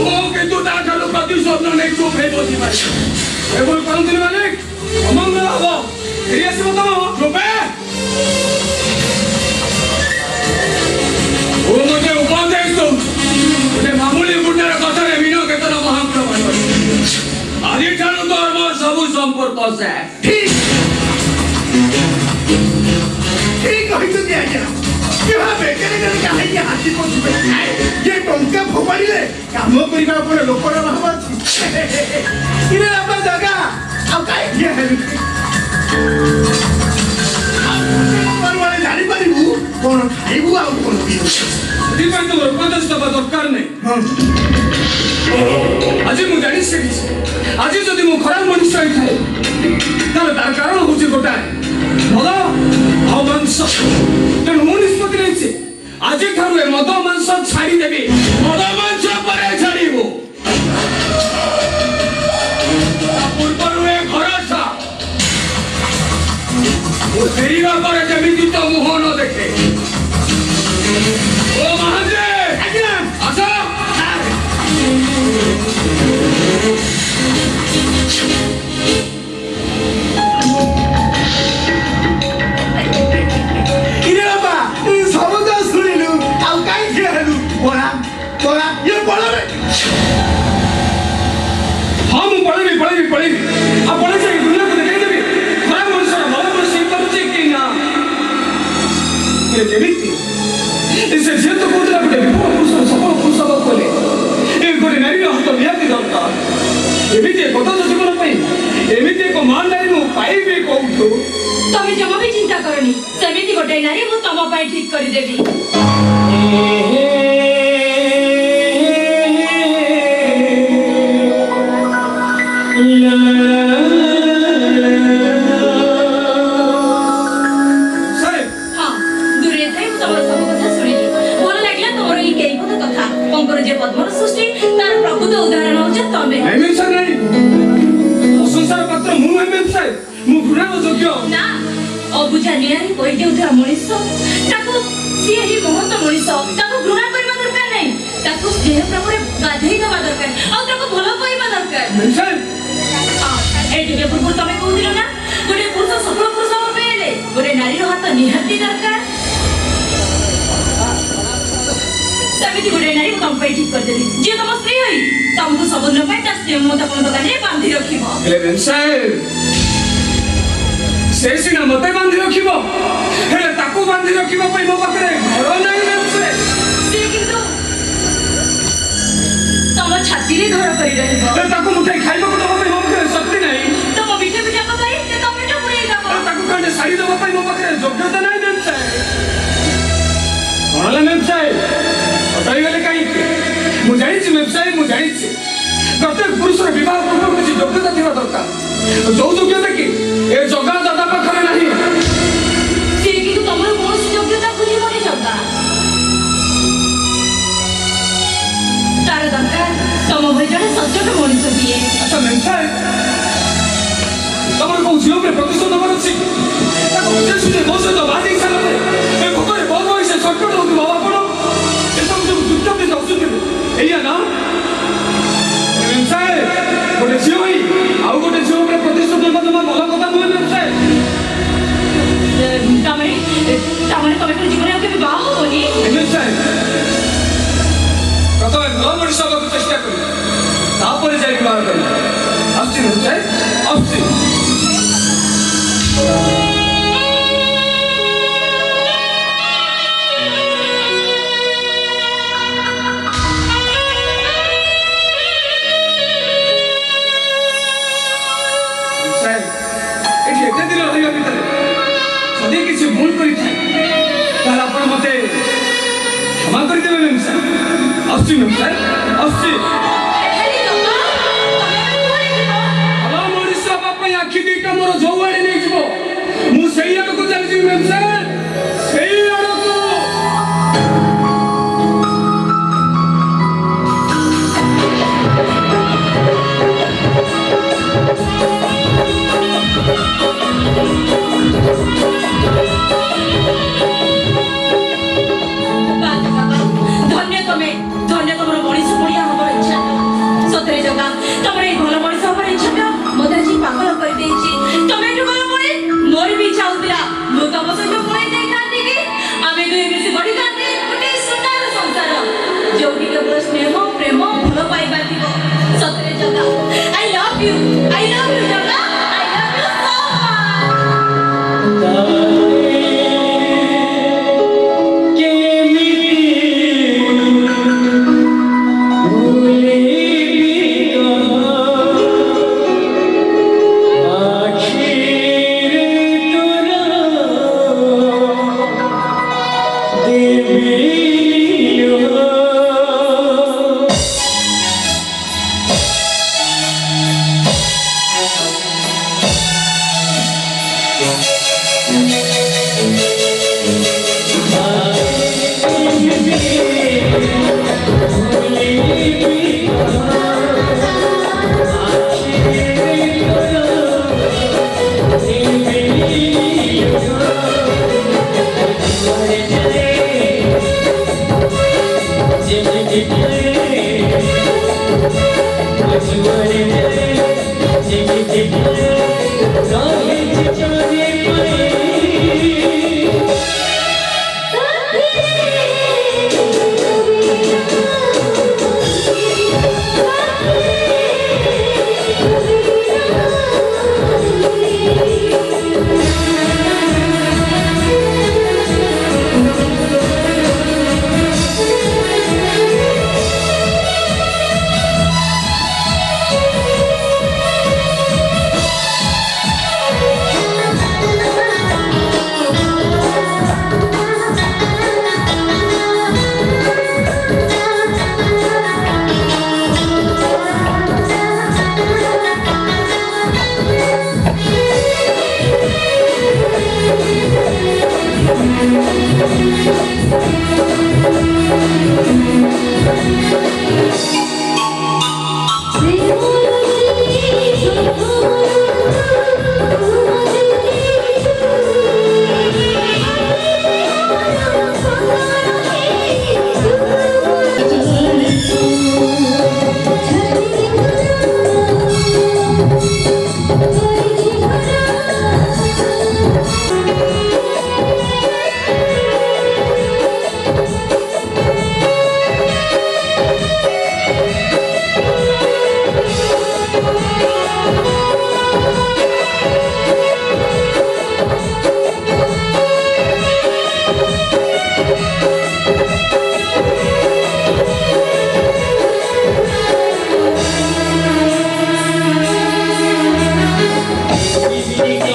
ଓ କିନ୍ତୁ ତାଠାରୁ ପ୍ରତିଶୋଧ ନେଇ ଚୁପ୍ ହେଇ ବସିପାରେ ଏଭଳି କରନ୍ତୁନି ମାଲିକ ଅମଙ୍ଗଳ ହବ ଫେରି ଆସିବ ତମ ଚୁପେ ଓ ମୋତେ ଉପଦେଶ ଦଉଛି ଗୋଟେ ମାମୁଲି ଗୁଣ୍ଡର କଥାରେ ମିନ କେତନ ମହାଙ୍କର ପାଇବ ଆଜିଠାରୁ ତୋର ମୋର ସବୁ ସମ୍ପର୍କ ସେ ঠিক ঠিক কইছুনি আজ্ঞা কিভাবে কেনে কেনে কাহিনী হাতি পড়িবে যে টঙ্কা ফোপাড়িলে কাম করিবা পড়ে লোকর ভাব আছে ইরে আপা জায়গা আউ কাই দিয়া হেলি পরবারে জানি পারিবু কোন খাইবু আউ কোন পিবু ସେଥିପାଇଁ ତୋର ଉପଦେଶ ଦେବା ଦରକାର ନାହିଁ ଆଜି ମୁଁ ଜାଣି ଶିଖିଛି ଆଜି ଯଦି ମୁଁ ଖରାପ ମଣିଷ ହେଇଥାଏ ତାହେଲେ ଫେରିବା ପରେ ଯେମିତି ତ ମୁହଁ ନ ଦେଖେ। ଓ ମହାନ୍ତି ଆଜ୍ଞା ଆସ। କିରେ ବାପା ସବୁ ତ ଶୁଣିଲୁ ଆଉ କାହିଁ ଠିଆ ହେଲୁ ପଳା ପଳା ଇଏ ପଳରେ ହଁ ମୁଁ ପଳେଇବି ଆଉ ପଳେଇ ଯାଇ ଦୁନିଆକୁ ଦେଖେଇଦେବି ଖରାପ ମଣିଷର ଭଲ ମଣିଷ ହେଇପାରୁଛି କି ନା। କେମିତି ସେ ଝିଅ ତ କହୁଥିଲା ଗୋଟେ ବିପୁଳ ପୁରୁଷ ସଫଳ ପୁରୁଷ ହବାକୁ ଗଲେ ଏ ଗୋଟେ ନାରୀର ହାତ ନିହାତି ଦରକାର। ଏମିତି ଏକ ତ ଜୀବନ ପାଇଁ ଏମିତି ଏକ ମହାନ ନାରୀ ମୁଁ ପାଇବି କୋଉଠୁ? ତମେ ଜମା ବି ଚିନ୍ତା କରନି, ସେମିତି ଗୋଟେ ନାରୀ ମୁଁ ତମ ପାଇଁ ଠିକ କରିଦେବି। ହଁ, ଦୂରରେ ଥାଇ ମୁଁ ତମର ସବୁ କଥା ଶୁଣିଲି। ଭଲ ଲାଗିଲା ତମର ଏଇ କେଇପଦ କଥା। କଙ୍କର ଯେ ପଦ୍ମର ସୃଷ୍ଟି ତାର ପ୍ରକୃତ ଉଦାହରଣ ହଉଛି ତମେ। ସଂସାର ପାତ୍ର ମୁଁ ମୁଁ ଘୃଣାର ଯୋଗ୍ୟ ନା, ଅବୁଝା ନିଆଁରେ ବହି ଦେଉଥିବା ମଣିଷ ତାକୁ ସିଏ ହିଁ ମହତ ମଣିଷ, ତାକୁ ଘୃଣା କରିବା ଦରକାର ନାହିଁ, ତାକୁ ସ୍ନେହ ପ୍ରେମରେ ଗାଧେଇ ଦେବା ଦରକାର ଆଉ ତାକୁ ଭଲ ପାଇବା ଦରକାର। ଏଇ ଟିକେ ପୂର୍ବରୁ ତମେ କହୁଥିଲ ନା ଗୋଟେ ପୁରୁଷ ସଫଳ ପୁରୁଷ ହବା ପାଇଁ ହେଲେ ଗୋଟେ ନାରୀର ହାତ ନିହାତି ଦରକାର। ସେମିତି ଗୋଟେ ନାରୀ ମୁଁ ତମ ପାଇଁ ଠିକ କରିଦେବି, ଯିଏ ତମ ସ୍ତ୍ରୀ ହୋଇ ତମକୁ ସବୁଦିନ ପାଇଁ ତା ସ୍ନେହ ମମତା ପୂର୍ଣ୍ଣ ଦୋକାନରେ ବାନ୍ଧି ରଖିବ। ସେ ସିନା ମତେ ବାନ୍ଧି ରଖିବ, ହେଲେ ତାକୁ ବାନ୍ଧି ରଖିବା ପାଇଁ ମୋ ପାଖରେ ଘର ନାହିଁ। ସେ କିନ୍ତୁ ତମ ଛାତିରେ ଘର କରି ରହିବ। ତାକୁ ମୁଠାଇ ଖାଇବାକୁ ଦେବା ପାଇଁ ମୋ ପାଖରେ ଶକ୍ତି ନାହିଁ। ତମ ପିଠା ପିଠା ପକାଇ ସେ ତମ ପେଟ ପୁରେଇ ଦବ। ତାକୁ ଖଣ୍ଡେ ଶାଢ଼ୀ ଦେବା ପାଇଁ ମୋ ପାଖରେ ଯୋଗ୍ୟତା ନାହିଁ। କଣ ହେଲା ହଟାଇଗଲେ କାହିଁକି? ମୁଁ ଜାଣିଛି ମୁଁ ଜାଣିଛି ପ୍ରତ୍ୟେକ ପୁରୁଷର ବିବାହ ପୂର୍ବରୁ କିଛି ଯୋଗ୍ୟତା ଥିବା ଦରକାର। ଯୋଉ ଯୋଗ୍ୟତା କି ଏ ଜଗା ଦାଦା ପାଖରେ ନାହିଁ। ସେ କିନ୍ତୁ ତମର କୌଣସି ଯୋଗ୍ୟତା ଖୋଜିବନି ଜଗା। ତାର ଦରକାର ତମ ଭଳି ଜଣେ ସଚ୍ଚୋଟ ମଣିଷଟିଏ। ଆଚ୍ଛା ତମର କୋଉ ଝିଅ ଉପରେ ପ୍ରତିଶୋଧ ନେବାର ଅଛି? ତାକୁ ମୋ ସହିତ ବାହାରି ସାରିଲା ପରେ ଏ ଭୋକରେ ବହୁ ସେ ଛଟପଟ ହଉଥିବ ଆପଣ ଏସବୁ ସବୁ ଯୁକ୍ତ ବି ଯାଉଛନ୍ତି ଏଇଆ ନା? ଗୋଟେ ଝିଅ ହୋଇ ଆଉ ଗୋଟେ ଝିଅ ଉପରେ ପ୍ରତିଶୋଧ ନେବା ଜମା ଭଲ କଥା ନୁହେଁ। ତାମାନେ ତମେ ଜୀବନରେ ଆଉ କେବେ ବାହା ହବନି? ପ୍ରଥମେ ଭଲ ମଣିଷ ହେବାକୁ ଚେଷ୍ଟା କরি, ତାପରେ ଯାଇ ବିବାହ କରି। ଆସୁଛି ଆସୁଛି। ଏଠି ଏତେ ଦିନ ରହିବା ଭିତରେ ଯଦି କିଛି ଭୁଲ କରିଥାଏ ତାହେଲେ ଆପଣ ମତେ କ୍ଷମା କରିଦେବେ। ଆସୁଛି ଆସୁଛି। ଭଲ ମଣିଷ ହେବା ପାଇଁ ଆଖି ଦିଟା ମୋର ଯୋଉ ଆଡେ ନେଇଯିବ ମୁଁ ସେଇ ଆଡକୁ ଚାଲିଯିବି। ସେଇ ଆଡକୁ ଧନ୍ୟ ତମର ମଣିଷ ପଡ଼ିଆ ହବାର ଇଚ୍ଛା। ସତରେ ଜଗା ତମର ଏଇ ଭଲ ମଣିଷ ହବାର ଇଚ୍ଛା ମତେ ଆଜି ପାଗଳ କରିଦେଇଛି। ତମେ ଏଠୁ ଗଲା ପରେ ମୋର ବି ଇଚ୍ଛା ହଉଥିଲା ମୁଁ ତମ ସହିତ ପଳେଇ ଯାଇଥାନ୍ତି କି ଆମେ ଦୁଇ ମିଶି ବଢିଥାନ୍ତେ ଗୋଟେ ସୁନ୍ଦର ସଂସାର ଯୋଉଠି କେବଳ ସ୍ନେହ ପ୍ରେମ ଭଲ ପାଇବା ଥିବ। ସତରେ Jaga I love you Jaga, I love you so much। Thank you. Thank you.